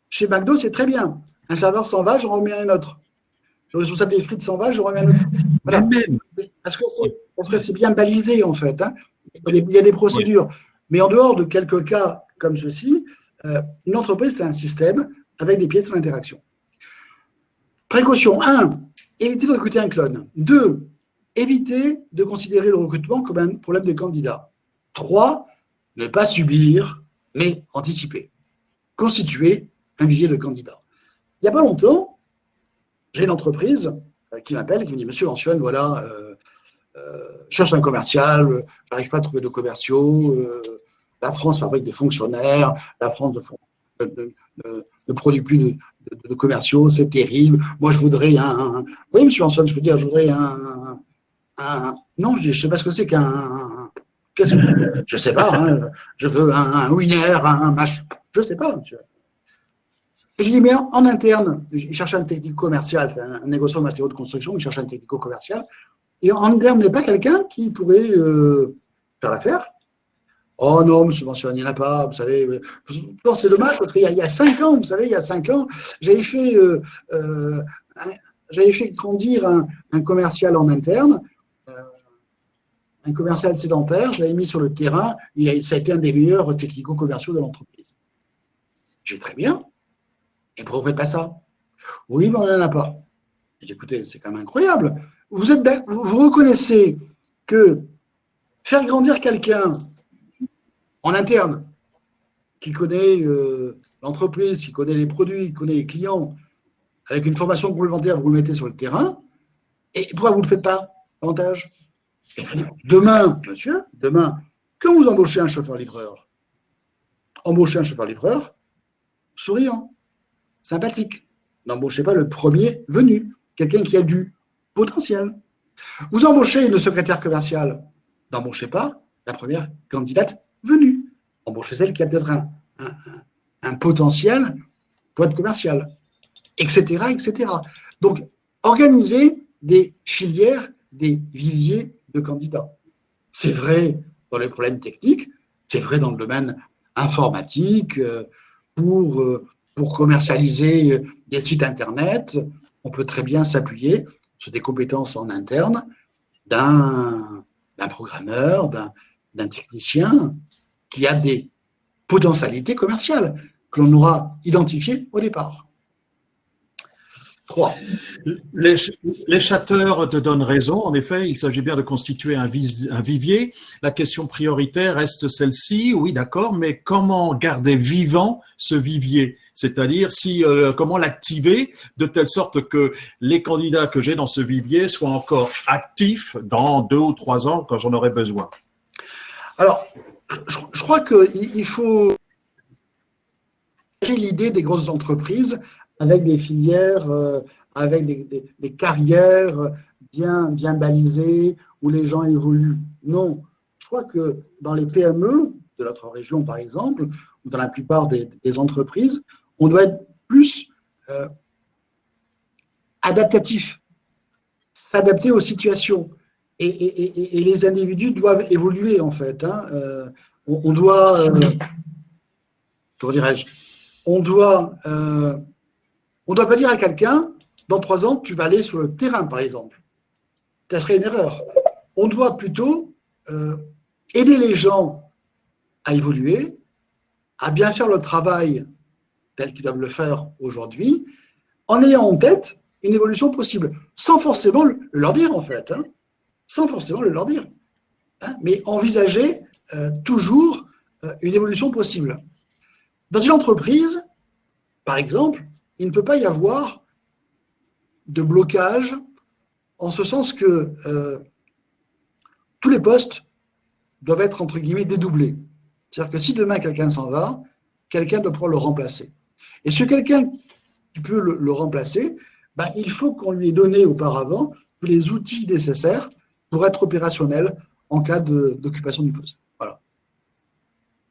A: Chez McDo, c'est très bien. Un serveur s'en va, je remets un autre. Le responsable des frites s'en va, je remets un autre. Voilà.
B: Même.
A: Parce que c'est bien balisé, en fait. Hein. Il y a des procédures. Mais en dehors de quelques cas comme ceci, une entreprise, c'est un système avec des pièces d'interaction. Précaution 1, éviter de recruter un clone. 2, éviter de considérer le recrutement comme un problème de candidat. 3, ne pas subir, mais anticiper. Constituer un vivier de candidats. Il n'y a pas longtemps, j'ai une entreprise qui m'appelle et qui me dit « Monsieur Lancione, voilà, je cherche un commercial, je n'arrive pas à trouver de commerciaux, la France fabrique des fonctionnaires, la France ne produit plus de commerciaux, c'est terrible. Moi, je voudrais un… Oui, monsieur Lancione, je peux dire, je voudrais un… Non, je ne sais pas ce que c'est qu'un… Qu'est-ce que… Je ne sais pas, hein, je veux un winner, un machin. Je ne sais pas, monsieur. Et je dis, mais en interne, il cherche un technico-commercial, c'est un négociant de matériaux de construction, il cherche un technico-commercial. Et en interne, il n'y a pas quelqu'un qui pourrait faire l'affaire. Oh non, monsieur Lancione, il n'y en a pas, vous savez. Non, c'est dommage parce qu'il y a 5 ans, vous savez, il y a 5 ans, j'avais fait grandir un commercial en interne, un commercial sédentaire, je l'avais mis sur le terrain, ça a été un des meilleurs technico-commerciaux de l'entreprise. J'ai très bien. Et pourquoi vous ne faites pas ça? Oui, mais on n'en a pas. J'ai dit, écoutez, c'est quand même incroyable. Vous reconnaissez que faire grandir quelqu'un en interne, qui connaît l'entreprise, qui connaît les produits, qui connaît les clients, avec une formation complémentaire, vous le mettez sur le terrain, et pourquoi vous ne le faites pas davantage? Demain, monsieur, demain, quand vous embauchez un chauffeur-livreur, souriant, sympathique. N'embauchez pas le premier venu, quelqu'un qui a du potentiel. Vous embauchez une secrétaire commerciale, n'embauchez pas la première candidate venue. Embauchez celle qui a peut-être un potentiel pour être commercial, etc., etc. Donc, organisez des filières, des viviers de candidats. C'est vrai dans les problèmes techniques, c'est vrai dans le domaine informatique, pour commercialiser des sites Internet, on peut très bien s'appuyer sur des compétences en interne d'un programmeur, d'un technicien qui a des potentialités commerciales que l'on aura identifiées au départ. 3.
B: Les chatteurs te donnent raison. En effet, il s'agit bien de constituer un vivier. La question prioritaire reste celle-ci. Oui, d'accord, mais comment garder vivant ce vivier? C'est-à-dire comment l'activer de telle sorte que les candidats que j'ai dans ce vivier soient encore actifs dans 2 ou 3 ans quand j'en aurai besoin.
A: Alors, je crois qu'il faut l'idée des grosses entreprises avec des filières, avec des carrières bien balisées, où les gens évoluent. Non, je crois que dans les PME de notre région, par exemple, ou dans la plupart des entreprises, on doit être plus adaptatif, s'adapter aux situations. Et les individus doivent évoluer, en fait. Hein. On doit, comment dirais-je, on doit pas dire à quelqu'un, dans 3 ans, tu vas aller sur le terrain, par exemple. Ça serait une erreur. on doit plutôt aider les gens à évoluer, à bien faire le travail tel qu'ils doivent le faire aujourd'hui, en ayant en tête une évolution possible, sans forcément le leur dire en fait, hein, sans forcément le leur dire, hein, mais envisager toujours une évolution possible. Dans une entreprise, par exemple, il ne peut pas y avoir de blocage en ce sens que tous les postes doivent être, entre guillemets, dédoublés. C'est-à-dire que si demain quelqu'un s'en va, quelqu'un doit pouvoir le remplacer. Et ce quelqu'un qui peut le remplacer, ben, il faut qu'on lui ait donné auparavant tous les outils nécessaires pour être opérationnel en cas d'occupation du poste. Voilà.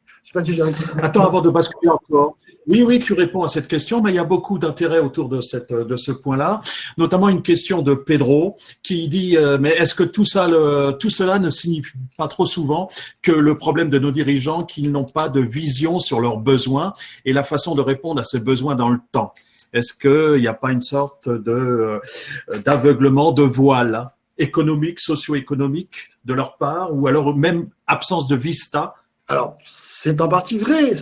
A: Je ne sais pas si j'ai répondu.
B: Attends, avant de basculer encore. Oui, oui, tu réponds à cette question, mais il y a beaucoup d'intérêt autour de ce point-là, notamment une question de Pedro qui dit mais est-ce que tout cela ne signifie pas trop souvent que le problème de nos dirigeants qu'ils n'ont pas de vision sur leurs besoins et la façon de répondre à ces besoins dans le temps? Est-ce qu'il n'y a pas une sorte d'aveuglement, de voile économique, socio-économique de leur part, ou alors même absence de vista?
A: Alors, c'est en partie vrai,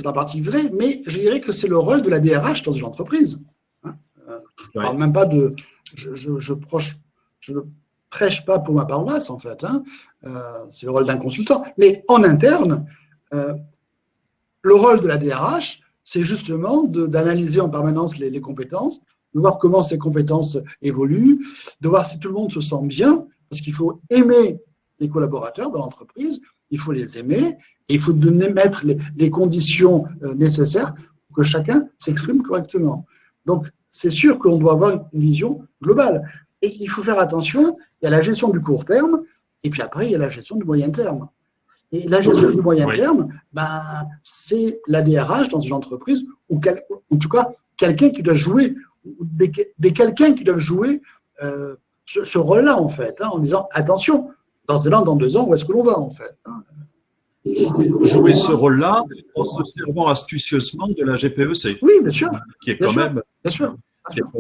A: mais je dirais que c'est le rôle de la DRH dans une entreprise. Hein. Je ne parle même pas de… Je ne prêche pas pour ma paroisse, en fait. Hein. C'est le rôle d'un consultant. Mais en interne, le rôle de la DRH, c'est justement d'analyser en permanence les compétences, de voir comment ces compétences évoluent, de voir si tout le monde se sent bien, parce qu'il faut aimer les collaborateurs dans l'entreprise, il faut les aimer, et il faut mettre les conditions nécessaires pour que chacun s'exprime correctement. Donc, c'est sûr qu'on doit avoir une vision globale. Et il faut faire attention, il y a la gestion du court terme, et puis après, il y a la gestion du moyen terme. Et la gestion du moyen terme, ben, c'est la DRH dans une entreprise, ou en tout cas, quelqu'un qui doit jouer, quelqu'un qui doivent jouer ce rôle-là, en fait, hein, en disant, attention, dans un an, dans 2 ans, où est-ce que l'on va, en fait, hein.
B: Jouer ce rôle-là en se servant astucieusement de la GPEC.
A: Oui, bien sûr.
B: Qui est quand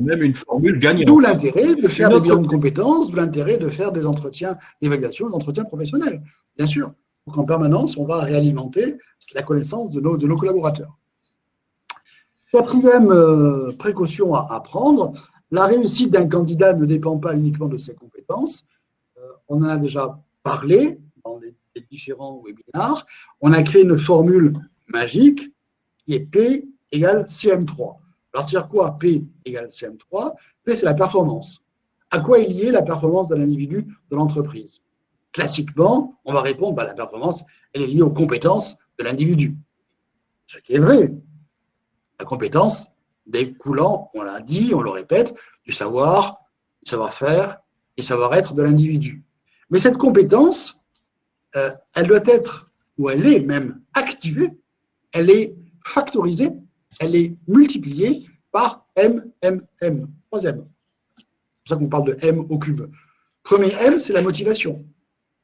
B: même une formule gagnante.
A: D'où l'intérêt de faire des bilans de compétences, d'où l'intérêt de faire des entretiens d'évaluation, des entretiens professionnels, bien sûr. Donc en permanence, on va réalimenter la connaissance de nos collaborateurs. Quatrième précaution à prendre, la réussite d'un candidat ne dépend pas uniquement de ses compétences. On en a déjà parlé dans les différents webinars. On a créé une formule magique qui est P égale CM3. Alors, c'est-à-dire quoi P égale CM3? P, c'est la performance. À quoi est liée la performance d'un individu de l'entreprise? Classiquement, on va répondre, bah, la performance, elle est liée aux compétences de l'individu. Ce qui est vrai. La compétence découlant, on l'a dit, on le répète, du savoir, du savoir-faire et savoir-être de l'individu. Mais cette compétence, elle doit être, ou elle est même activée, elle est factorisée, elle est multipliée par M, 3 M. C'est pour ça qu'on parle de M au cube. Premier M, c'est la motivation.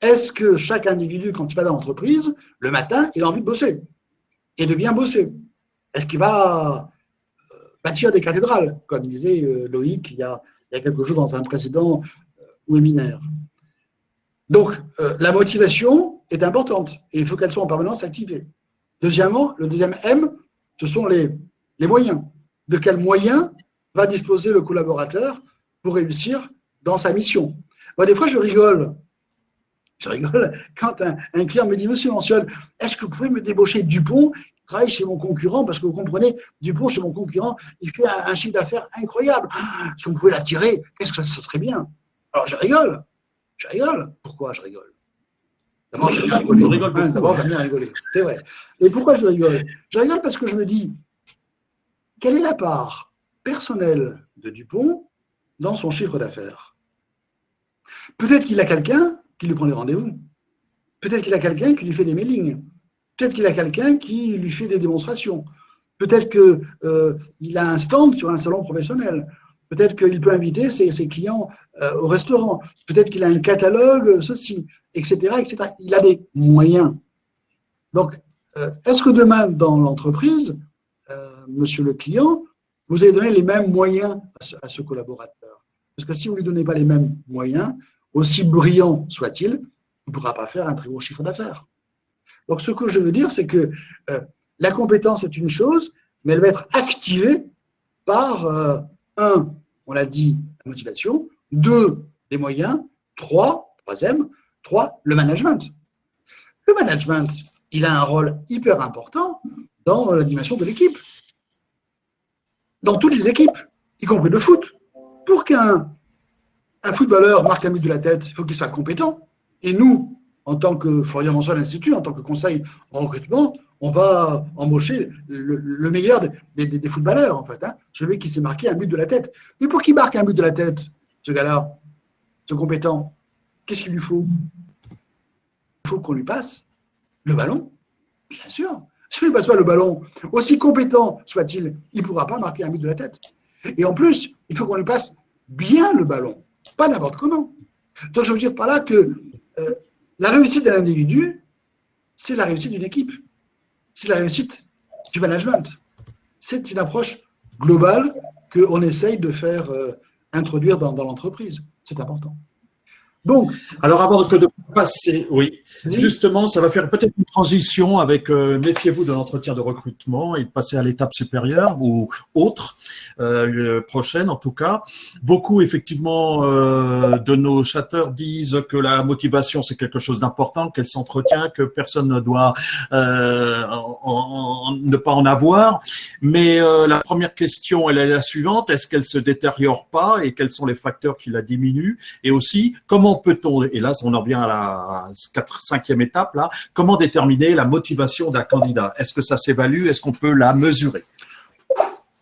A: Est-ce que chaque individu, quand il va dans l'entreprise, le matin, il a envie de bosser et de bien bosser? Est-ce qu'il va bâtir des cathédrales, comme disait Loïc il y a quelques jours dans un précédent webinaire? Donc, la motivation est importante et il faut qu'elle soit en permanence activée. Deuxièmement, le deuxième M, ce sont les moyens. De quels moyens va disposer le collaborateur pour réussir dans sa mission? Moi, des fois, je rigole quand un client me dit « Monsieur Manciol, est-ce que vous pouvez me débaucher Dupont qui travaille chez mon concurrent? Parce que vous comprenez, Dupont, chez mon concurrent, il fait un chiffre d'affaires incroyable. Si vous pouvez l'attirer, qu'est-ce que ça serait bien ?» Alors, je rigole. Pourquoi je rigole? D'abord, j'aime bien rigoler. D'abord, j'aime bien rigoler. C'est vrai. Et pourquoi je rigole? Je rigole parce que je me dis, quelle est la part personnelle de Dupont dans son chiffre d'affaires? Peut-être qu'il a quelqu'un qui lui prend les rendez-vous. Peut-être qu'il a quelqu'un qui lui fait des mailings. Peut-être qu'il a quelqu'un qui lui fait des démonstrations. Peut-être qu'il a un stand sur un salon professionnel. Peut-être qu'il peut inviter ses clients au restaurant. Peut-être qu'il a un catalogue, ceci, etc., etc. Il a des moyens. Donc, est-ce que demain, dans l'entreprise, monsieur le client, vous allez donner les mêmes moyens à ce collaborateur? Parce que si vous ne lui donnez pas les mêmes moyens, aussi brillant soit-il, il ne pourra pas faire un très gros chiffre d'affaires. Donc, ce que je veux dire, c'est que la compétence est une chose, mais elle va être activée par, un, on l'a dit, la motivation, deux, les moyens, troisième, le management. Le management, il a un rôle hyper important dans l'animation de l'équipe, dans toutes les équipes, y compris le foot. Pour qu'un footballeur marque un but de la tête, il faut qu'il soit compétent. Et nous, en tant que Florian-François l'Institut, en tant que conseil en recrutement, on va embaucher le meilleur des footballeurs, en fait, hein, celui qui s'est marqué un but de la tête. Mais pour qu'il marque un but de la tête, ce gars-là, ce compétent, qu'est-ce qu'il lui faut? Il faut qu'on lui passe le ballon, bien sûr. Si on ne lui passe pas le ballon, aussi compétent soit-il, il ne pourra pas marquer un but de la tête. Et en plus, il faut qu'on lui passe bien le ballon, pas n'importe comment. Donc, je veux dire par là que la réussite d'un individu, c'est la réussite d'une équipe. C'est la réussite du management. C'est une approche globale qu'on essaye de faire introduire dans l'entreprise. C'est important. Donc,
B: alors avant de passer, oui, justement, ça va faire peut-être une transition avec méfiez-vous de l'entretien de recrutement et de passer à l'étape supérieure ou autre, prochaine en tout cas. Beaucoup effectivement de nos chatteurs disent que la motivation c'est quelque chose d'important, qu'elle s'entretient, que personne ne doit ne pas en avoir. Mais la première question, elle est la suivante: est-ce qu'elle se détériore pas et quels sont les facteurs qui la diminuent? Et aussi, comment peut-on, et là on en revient à la cinquième étape, là, comment déterminer la motivation d'un candidat? Est-ce que ça s'évalue? Est-ce qu'on peut la mesurer?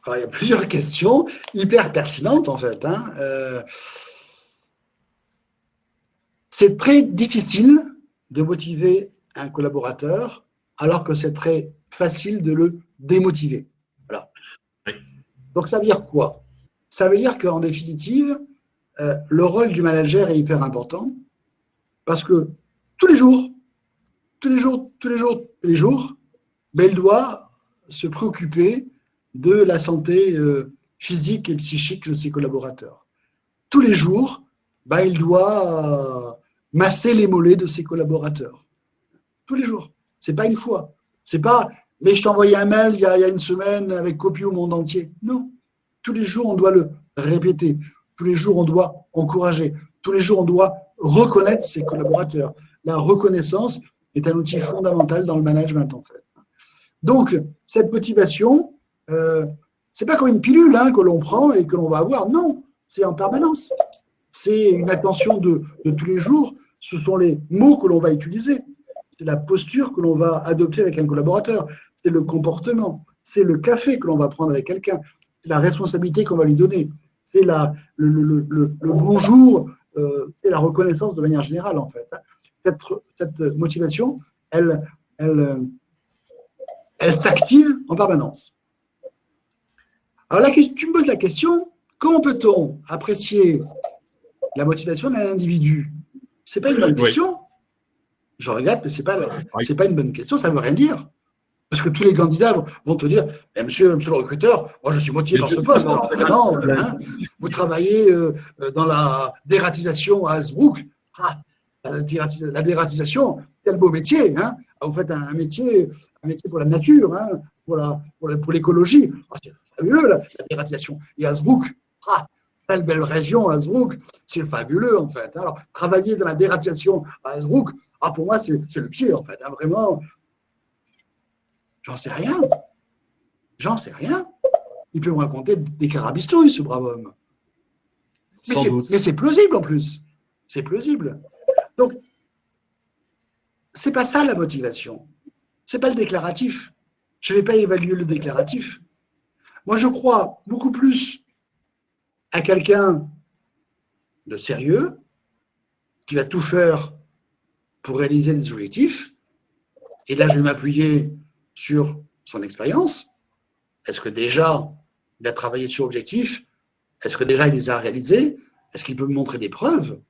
A: Alors, il y a plusieurs questions hyper pertinentes en fait. Hein. C'est très difficile de motiver un collaborateur alors que c'est très facile de le démotiver. Voilà.
B: Oui.
A: Donc ça veut dire quoi? Ça veut dire qu'en définitive, le rôle du manager est hyper important parce que tous les jours, ben, il doit se préoccuper de la santé physique et psychique de ses collaborateurs. Tous les jours, ben, il doit masser les mollets de ses collaborateurs. Tous les jours. C'est pas une fois. C'est pas, mais je t'ai envoyé un mail il y a une semaine avec copie au monde entier. Non. Tous les jours, on doit le répéter. Tous les jours, on doit encourager. Tous les jours, on doit reconnaître ses collaborateurs. La reconnaissance est un outil fondamental dans le management, en fait. Donc, cette motivation, c'est pas comme une pilule hein, que l'on prend et que l'on va avoir. Non, c'est en permanence. C'est une attention de tous les jours. Ce sont les mots que l'on va utiliser. C'est la posture que l'on va adopter avec un collaborateur. C'est le comportement. C'est le café que l'on va prendre avec quelqu'un. C'est la responsabilité qu'on va lui donner. C'est le bonjour. C'est la reconnaissance de manière générale, en fait. Cette motivation, elle s'active en permanence. Alors là, tu me poses la question, comment peut-on apprécier la motivation d'un individu? C'est pas une bonne question. Oui. Je regrette, mais c'est pas une bonne question, ça ne veut rien dire. Parce que tous les candidats vont te dire eh, monsieur le recruteur, moi je suis motivé par ce poste. Alors, vraiment, hein, vous travaillez dans la dératisation à Hasbrook. Ah, la dératisation, quel beau métier. Hein. Vous faites un métier pour la nature, hein, pour l'écologie. Ah, c'est fabuleux la dératisation. Et Hasbrook, telle belle région, Hasbrook, c'est fabuleux en fait. Alors, travailler dans la dératisation à Hasbrook, pour moi, c'est le pied en fait. Hein, vraiment, j'en sais rien. J'en sais rien. Il peut me raconter des carabistouilles, ce brave homme. Mais c'est plausible en plus. C'est plausible. Donc, c'est pas ça la motivation. C'est pas le déclaratif. Je ne vais pas évaluer le déclaratif. Moi, je crois beaucoup plus à quelqu'un de sérieux qui va tout faire pour réaliser des objectifs. Et là, je vais m'appuyer sur son expérience. Est-ce que déjà, il a travaillé sur objectifs? Est-ce que déjà, il les a réalisés? Est-ce qu'il peut me montrer des preuves?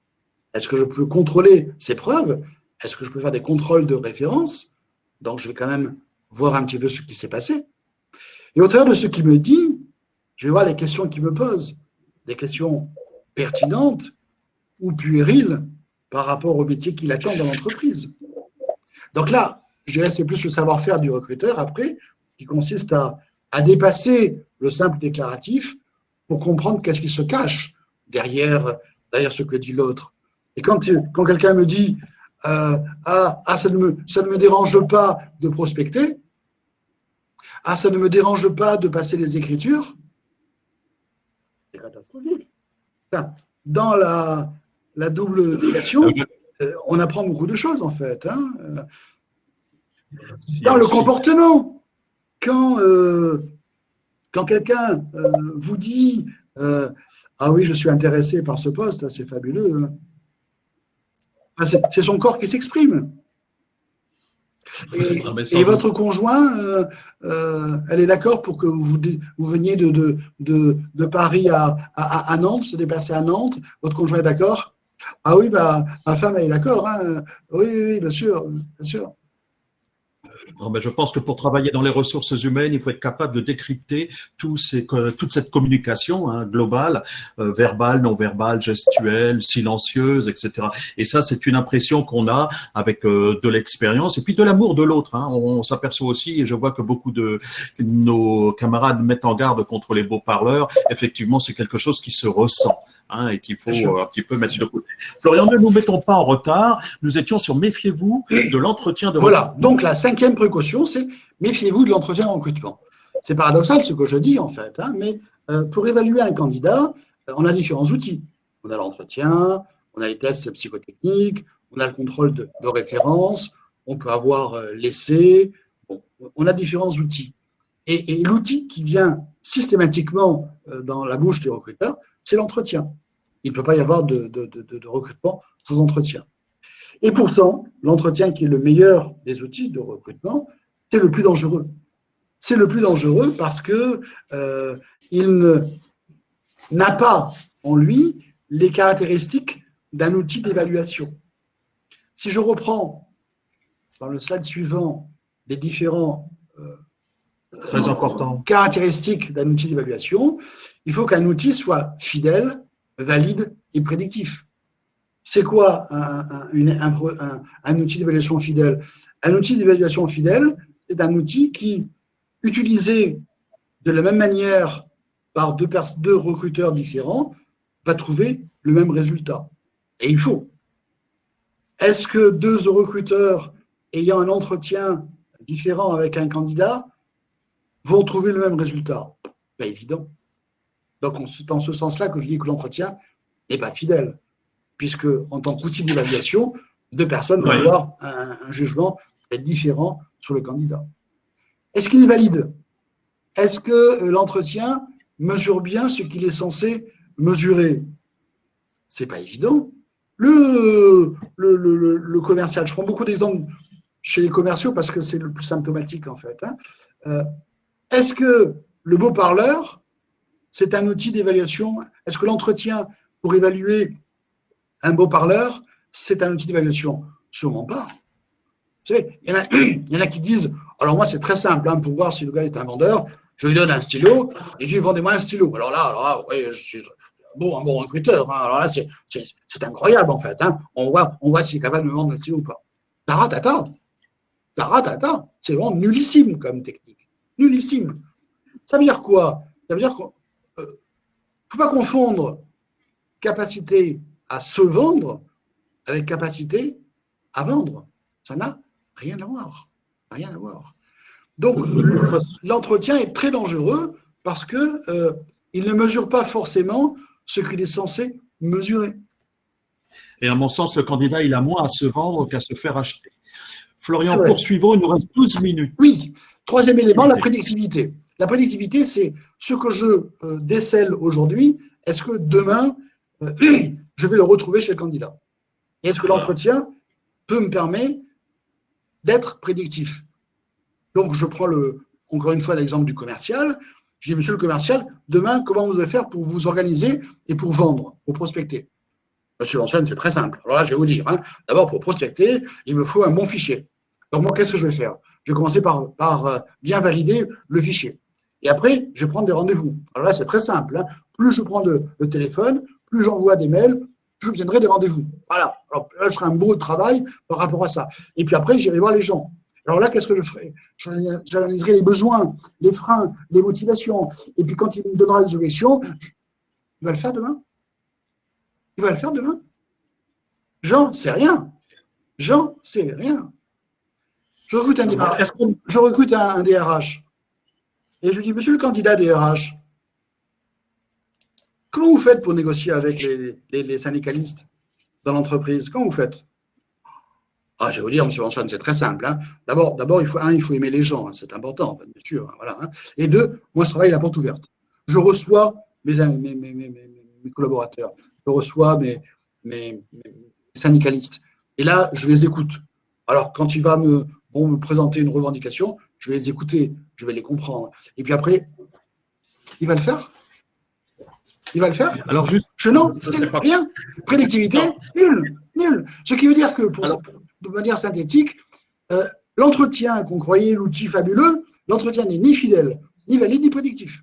A: Est-ce que je peux contrôler ces preuves? Est-ce que je peux faire des contrôles de référence? Donc, je vais quand même voir un petit peu ce qui s'est passé. Et au travers de ce qu'il me dit, je vais voir les questions qu'il me pose. Des questions pertinentes ou puériles, par rapport au métier qu'il attend dans l'entreprise. Donc là, je dirais c'est plus le savoir-faire du recruteur après, qui consiste à dépasser le simple déclaratif pour comprendre qu'est-ce qui se cache derrière ce que dit l'autre. Et quand quelqu'un me dit ça ne me dérange pas de prospecter, ça ne me dérange pas de passer les écritures, c'est catastrophique. Enfin, dans la double négation, on apprend beaucoup de choses en fait. Dans le comportement, quand quelqu'un vous dit ah oui, je suis intéressé par ce poste, c'est fabuleux. C'est son corps qui s'exprime. Et votre conjoint, elle est d'accord pour que vous veniez de Paris à Nantes, se déplacer à Nantes. Votre conjoint est d'accord? Ah oui, ma femme elle est d'accord. Hein. Oui, bien sûr, bien sûr.
B: Non, mais je pense que pour travailler dans les ressources humaines, il faut être capable de décrypter toute cette communication globale, verbale, non verbale, gestuelle, silencieuse, etc. Et ça, c'est une impression qu'on a avec de l'expérience et puis de l'amour de l'autre. On s'aperçoit aussi, et je vois que beaucoup de nos camarades mettent en garde contre les beaux parleurs. Effectivement, c'est quelque chose qui se ressent. Et qu'il faut un petit peu mettre de côté. Florian, ne nous mettons pas en retard. Nous étions sur méfiez-vous de l'entretien de recrutement.
A: Voilà, donc la 5e précaution, c'est méfiez-vous de l'entretien de recrutement. C'est paradoxal ce que je dis en fait, mais pour évaluer un candidat, on a différents outils. On a l'entretien, on a les tests psychotechniques, on a le contrôle de référence, on peut avoir l'essai, on a différents outils. Et l'outil qui vient systématiquement dans la bouche des recruteurs, c'est l'entretien. Il ne peut pas y avoir de recrutement sans entretien. Et pourtant, l'entretien qui est le meilleur des outils de recrutement, c'est le plus dangereux. C'est le plus dangereux parce que il n'a pas en lui les caractéristiques d'un outil d'évaluation. Si je reprends dans le slide suivant les différents
B: très important.
A: Caractéristiques d'un outil d'évaluation, il faut qu'un outil soit fidèle, valide et prédictif. C'est quoi un outil d'évaluation fidèle? Un outil d'évaluation fidèle, c'est un outil qui, utilisé de la même manière par deux recruteurs différents, va trouver le même résultat. Et il faut. Est-ce que deux recruteurs ayant un entretien différent avec un candidat vont trouver le même résultat? Pas évident. Donc, c'est dans ce sens-là que je dis que l'entretien n'est pas fidèle, puisque en tant qu'outil d'évaluation, deux personnes vont avoir un jugement très différent sur le candidat. Est-ce qu'il est valide? Est-ce que l'entretien mesure bien ce qu'il est censé mesurer? C'est pas évident. Le commercial, je prends beaucoup d'exemples chez les commerciaux parce que c'est le plus symptomatique en fait. Est-ce que le beau parleur, c'est un outil d'évaluation? Est-ce que l'entretien pour évaluer un beau parleur, c'est un outil d'évaluation? Sûrement pas. Vous savez, il y en a qui disent, alors moi c'est très simple, pour voir si le gars est un vendeur, je lui donne un stylo et je lui dis vendez-moi un stylo. Alors là oui, je suis un bon recruteur. Alors là, c'est incroyable en fait. On voit s'il est capable de me vendre un stylo ou pas. Taratata. C'est vraiment nullissime comme technique. Nullissime. Ça veut dire quoi? Ça veut dire qu'il ne faut pas confondre capacité à se vendre avec capacité à vendre. Ça n'a rien à voir. Rien à voir. Donc, l'entretien est très dangereux parce qu'il ne mesure pas forcément ce qu'il est censé mesurer.
B: Et à mon sens, le candidat, il a moins à se vendre qu'à se faire acheter. Florian, poursuivons, il nous reste 12 minutes.
A: Oui. Troisième élément, la prédictivité. La prédictivité, c'est ce que je décèle aujourd'hui. Est-ce que demain, je vais le retrouver chez le candidat? Et est-ce que l'entretien peut me permettre d'être prédictif? Donc, je prends encore une fois l'exemple du commercial. Je dis, monsieur le commercial, demain, comment vous allez faire pour vous organiser et pour vendre, pour prospecter? Monsieur Lansone, c'est très simple. Alors là, je vais vous dire, d'abord, pour prospecter, il me faut un bon fichier. Donc, moi, qu'est-ce que je vais faire? Je vais commencer par bien valider le fichier. Et après, je vais prendre des rendez-vous. Alors là, c'est très simple. Plus je prends le téléphone, plus j'envoie des mails, je viendrai des rendez-vous. Voilà. Alors là, je ferai un beau travail par rapport à ça. Et puis après, j'irai voir les gens. Alors là, qu'est-ce que je ferai? J'analyserai les besoins, les freins, les motivations. Et puis quand il me donnera des suggestions, il va le faire demain. Il va le faire demain. J'en sais rien. J'en sais rien. Je recrute un DRH. Et je lui dis, monsieur le candidat DRH, comment vous faites pour négocier avec les syndicalistes dans l'entreprise? Comment vous faites? Ah, je vais vous dire, monsieur Vanchon, c'est très simple. Hein. D'abord, il faut aimer les gens, hein, c'est important, bien sûr. Hein, voilà, hein. Et deux, moi, je travaille la porte ouverte. Je reçois mes collaborateurs, je reçois mes syndicalistes. Et là, je les écoute. Alors, quand il va me présenter une revendication, je vais les écouter, je vais les comprendre. Et puis après, il va le faire. Il va le faire.
B: Alors, juste,
A: non, c'est rien. Prédictivité, nul. Ce qui veut dire que, de manière synthétique, l'entretien qu'on croyait l'outil fabuleux, l'entretien n'est ni fidèle, ni valide, ni prédictif.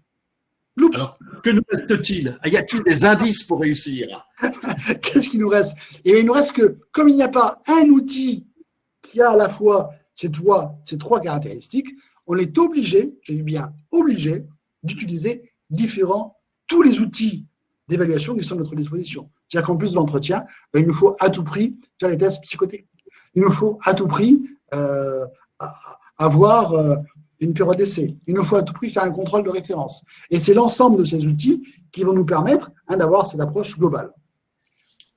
B: Oups. Alors, que nous reste-t-il? Y a-t-il des indices pour réussir?
A: Qu'est-ce qu'il nous reste? Et il nous reste que, comme il n'y a pas un outil qui a à la fois ces trois caractéristiques, on est obligé, j'ai dit bien obligé, d'utiliser tous les outils d'évaluation qui sont à notre disposition. C'est-à-dire qu'en plus de l'entretien, il nous faut à tout prix faire les tests psychotechniques. Il nous faut à tout prix avoir une période d'essai. Il nous faut à tout prix faire un contrôle de référence. Et c'est l'ensemble de ces outils qui vont nous permettre d'avoir cette approche globale.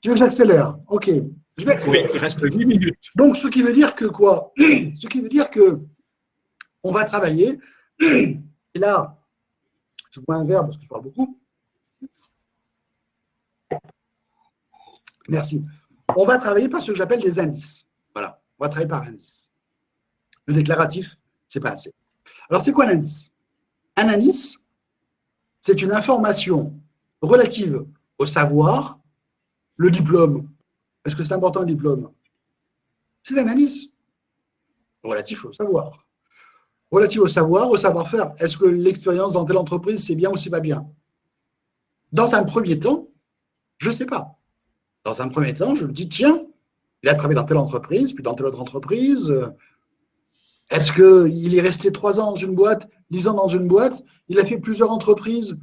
A: Tu veux que j'accélère? Ok. Je vais accélérer.
B: Oui, il reste 8 minutes.
A: Donc, ce qui veut dire que quoi? Ce qui veut dire que on va travailler. Et là, je bois un verre parce que je parle beaucoup. Merci. On va travailler par ce que j'appelle des indices. Voilà, on va travailler par indice. Le déclaratif, c'est pas assez. Alors, c'est quoi un indice? Un indice, c'est une information relative au savoir, le diplôme. Est-ce que c'est important le diplôme? C'est un indice relatif au savoir. Relatif au savoir, au savoir-faire. Est-ce que l'expérience dans telle entreprise, c'est bien ou c'est pas bien? Dans un premier temps, je ne sais pas. Dans un premier temps, je me dis, tiens, il a travaillé dans telle entreprise, puis dans telle autre entreprise. Est-ce qu'il est resté 3 ans dans une boîte, 10 ans dans une boîte? Il a fait plusieurs entreprises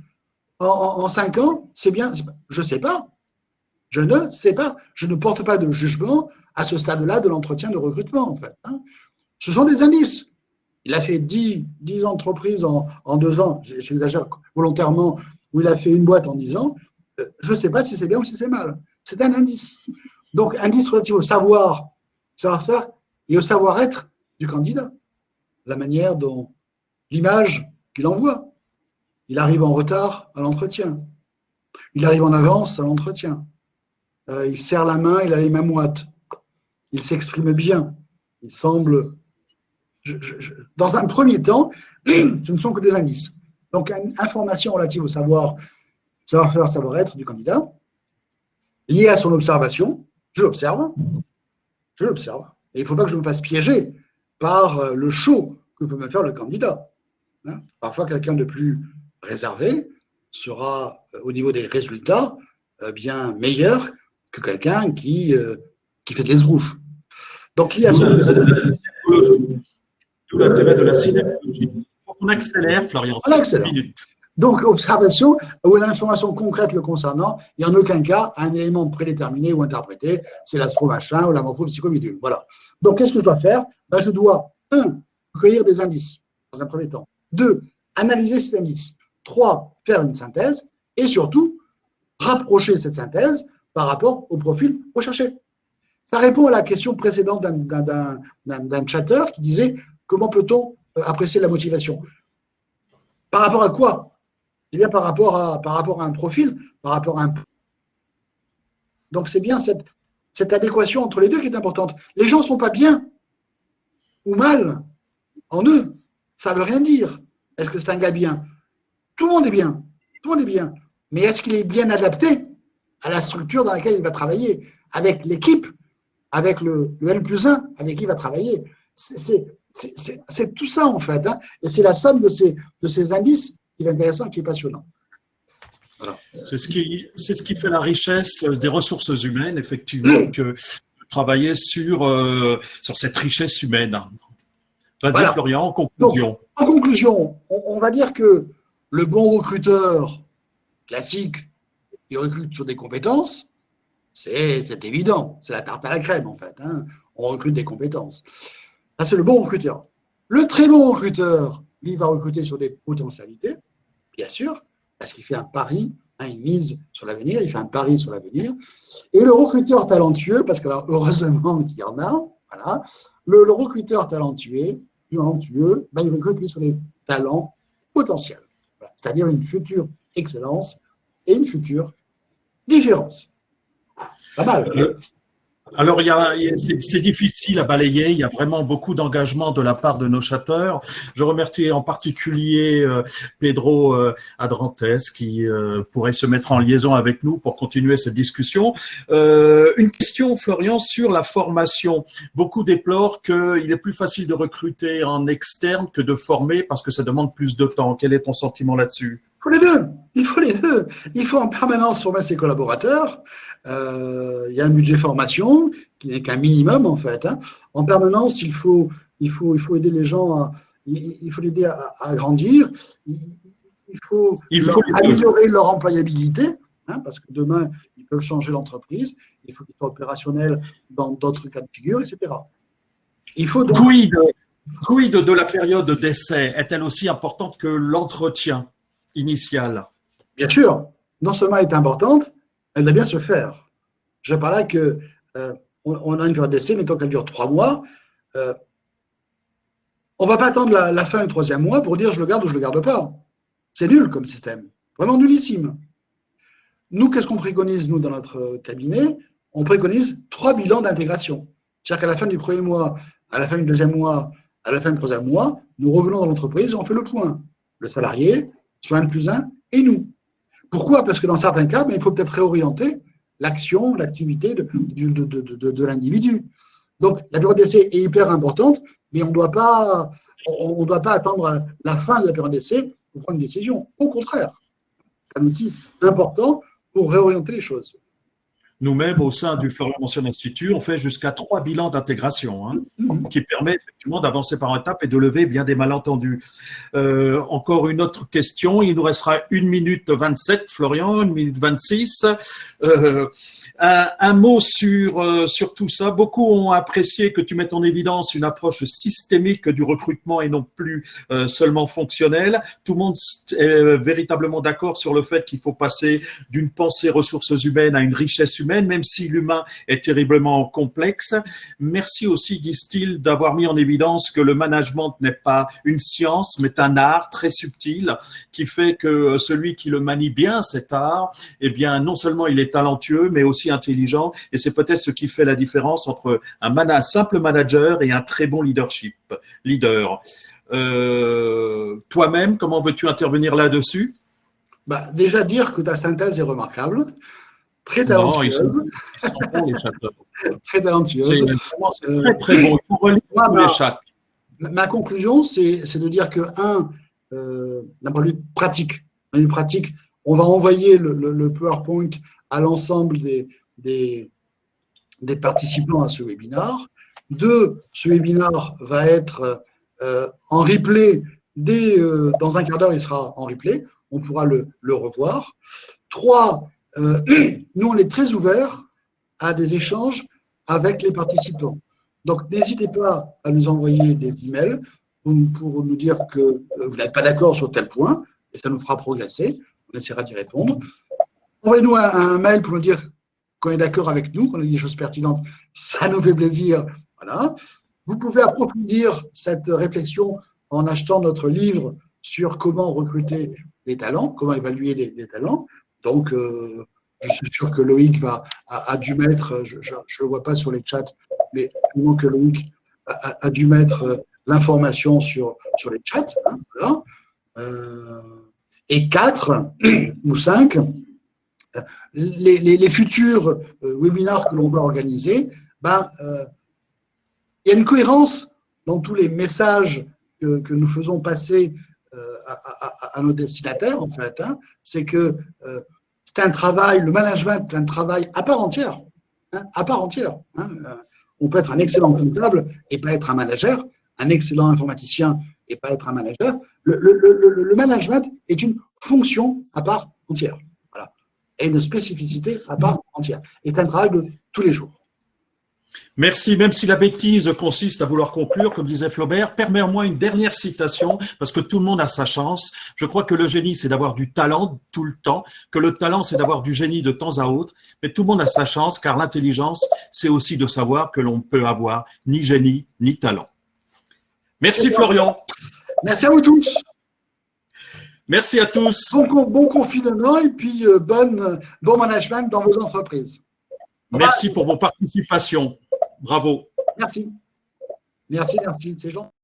A: en 5 ans? C'est bien? Je ne sais pas. Je ne sais pas. Je ne porte pas de jugement à ce stade-là de l'entretien de recrutement, en fait. Hein. Ce sont des indices. Il a fait 10 entreprises en 2 ans, j'exagère volontairement, où il a fait une boîte en 10 ans. Je ne sais pas si c'est bien ou si c'est mal. C'est un indice. Donc, indice relatif au savoir-faire et au savoir-être du candidat. La manière dont l'image qu'il envoie. Il arrive en retard à l'entretien. Il arrive en avance à l'entretien. Il serre la main, il a les mains moites. Il s'exprime bien. Il semble... Dans un premier temps, ce ne sont que des indices. Donc, une information relative au savoir-faire, savoir-être du candidat, liée à son observation. Je l'observe. Et il ne faut pas que je me fasse piéger par le show que peut me faire le candidat. Hein. Parfois, quelqu'un de plus réservé sera, au niveau des résultats, bien meilleur que quelqu'un qui fait de l'esbrouf. Donc, lié à son observation.
B: Tout l'intérêt de la synergie. On accélère, Florian, 5 minutes.
A: Donc, observation ou l'information concrète le concernant, et en aucun cas un élément prédéterminé ou interprété, c'est l'astro-machin ou la morpho-psychomidule. Voilà. Donc, qu'est-ce que je dois faire? Je dois, 1, recueillir des indices, dans un premier temps. 2, analyser ces indices. 3, faire une synthèse. Et surtout, rapprocher cette synthèse par rapport au profil recherché. Ça répond à la question précédente d'un chatter qui disait comment peut-on apprécier la motivation? Par rapport à quoi? Eh bien, par rapport à un profil, par rapport à un... Donc, c'est bien cette adéquation entre les deux qui est importante. Les gens ne sont pas bien ou mal en eux. Ça ne veut rien dire. Est-ce que c'est un gars bien? Tout le monde est bien. Tout le monde est bien. Mais est-ce qu'il est bien adapté à la structure dans laquelle il va travailler, avec l'équipe, avec le N+1 avec qui il va travailler? C'est tout ça, en fait. Hein, et c'est la somme de ces indices qui est intéressant, qui est passionnant. Voilà.
B: C'est ce qui fait la richesse des ressources humaines, effectivement, que de travailler sur cette richesse humaine. Vas-y,
A: Voilà.
B: Florian, en
A: Donc,
B: conclusion.
A: en conclusion, on va dire que le bon recruteur classique, il recrute sur des compétences, c'est évident, c'est la tarte à la crème en fait. Hein. On recrute des compétences. Ça, c'est le bon recruteur. Le très bon recruteur, lui, va recruter sur des potentialités, bien sûr, parce qu'il fait un pari, hein, il mise sur l'avenir, il fait un pari sur l'avenir. Et le recruteur talentueux, parce que alors, heureusement qu'il y en a, voilà, le recruteur talentueux, bah, il recrute lui sur les talents potentiels, voilà, c'est-à-dire une future excellence et une future différence. Pas mal.
B: Alors, c'est difficile à balayer. Il y a vraiment beaucoup d'engagement de la part de nos chatteurs. Je remercie en particulier Pedro Adrantes qui pourrait se mettre en liaison avec nous pour continuer cette discussion. Une question, Florian, sur la formation. Beaucoup déplorent qu'il est plus facile de recruter en externe que de former parce que ça demande plus de temps. Quel est ton sentiment là-dessus?
A: Il faut les deux. Il faut les deux. Il faut en permanence former ses collaborateurs. Il y a un budget formation qui n'est qu'un minimum en fait. Hein. En permanence, il faut aider les gens il faut l'aider à grandir. Il faut améliorer leur employabilité, hein, parce que demain, ils peuvent changer l'entreprise. Il faut qu'ils soient opérationnels dans d'autres cas de figure, etc. Il faut donc…
B: Quid de la période d'essai est-elle aussi importante que l'entretien initial?
A: Bien sûr, non seulement elle est importante, elle doit bien se faire. Je parle là que on a une période d'essai, mettons qu'elle dure 3 mois. On ne va pas attendre la fin du 3e mois pour dire je le garde ou je ne le garde pas. C'est nul comme système, vraiment nullissime. Nous, qu'est-ce qu'on préconise, nous, dans notre cabinet? On préconise 3 bilans d'intégration. C'est-à-dire qu'à la fin du 1er mois, à la fin du 2e mois, à la fin du 3e mois, nous revenons dans l'entreprise et on fait le point. Le salarié, soit N+1 et nous. Pourquoi? Parce que dans certains cas, il faut peut-être réorienter l'action, l'activité de l'individu. Donc, la période d'essai est hyper importante, mais on ne doit pas attendre la fin de la période d'essai pour prendre une décision. Au contraire, c'est un outil important pour réorienter les choses.
B: Nous-mêmes, au sein du Florian Mention Institut, on fait jusqu'à 3 bilans d'intégration, hein, qui permet effectivement d'avancer par étapes et de lever bien des malentendus. Encore une autre question, il nous restera 1 minute 27, Florian, 1 minute 26. Un mot sur tout ça. Beaucoup ont apprécié que tu mettes en évidence une approche systémique du recrutement et non plus seulement fonctionnelle. Tout le monde est véritablement d'accord sur le fait qu'il faut passer d'une pensée ressources humaines à une richesse humaine, même si l'humain est terriblement complexe. Merci aussi, disent-ils, d'avoir mis en évidence que le management n'est pas une science, mais un art très subtil qui fait que celui qui le manie bien, cet art, eh bien, non seulement il est talentueux, mais aussi intelligent, et c'est peut-être ce qui fait la différence entre un simple manager et un très bon leader. Toi-même, comment veux-tu intervenir là-dessus?
A: Déjà dire que ta synthèse est remarquable, très talentueuse.
B: Non, ils sont bons, les chatteurs.
A: Très talentueuse.
B: C'est très, très bon. Il faut relire tous les chats.
A: Ma conclusion, c'est de dire que, d'un point de vue pratique, on va envoyer le PowerPoint à l'ensemble des participants à ce webinaire. 2, ce webinaire va être en replay. Dans un quart d'heure, il sera en replay. On pourra le revoir. 3, nous, on est très ouverts à des échanges avec les participants. Donc, n'hésitez pas à nous envoyer des emails pour nous dire que vous n'êtes pas d'accord sur tel point, et ça nous fera progresser. On essaiera d'y répondre. Envoyez-nous un mail pour nous dire qu'on est d'accord avec nous, qu'on a dit des choses pertinentes. Ça nous fait plaisir. Voilà. Vous pouvez approfondir cette réflexion en achetant notre livre sur comment recruter des talents, comment évaluer les talents. Donc, je suis sûr que Loïc a dû mettre, je ne le vois pas sur les chats, mais que Loïc a dû mettre l'information sur les chats. Hein, voilà. Et 4 ou 5, les futurs webinaires que l'on va organiser, il y a une cohérence dans tous les messages que nous faisons passer à nos destinataires, en fait, hein, c'est que c'est un travail, le management est un travail à part entière. Hein, à part entière. Hein. On peut être un excellent comptable et pas être un manager, un excellent informaticien et pas être un manager. Le management est une fonction à part entière. Voilà. Et une spécificité à part entière. Et c'est un travail de tous les jours.
B: Merci. Même si la bêtise consiste à vouloir conclure, comme disait Flaubert, permets-moi une dernière citation, parce que tout le monde a sa chance. Je crois que le génie, c'est d'avoir du talent tout le temps, que le talent, c'est d'avoir du génie de temps à autre, mais tout le monde a sa chance, car l'intelligence, c'est aussi de savoir que l'on peut avoir ni génie, ni talent. Merci Florian.
A: Merci à vous tous.
B: Merci à tous.
A: Bon confinement et puis bon management dans vos entreprises.
B: Merci pour vos participations. Bravo.
A: Merci. C'est gentil.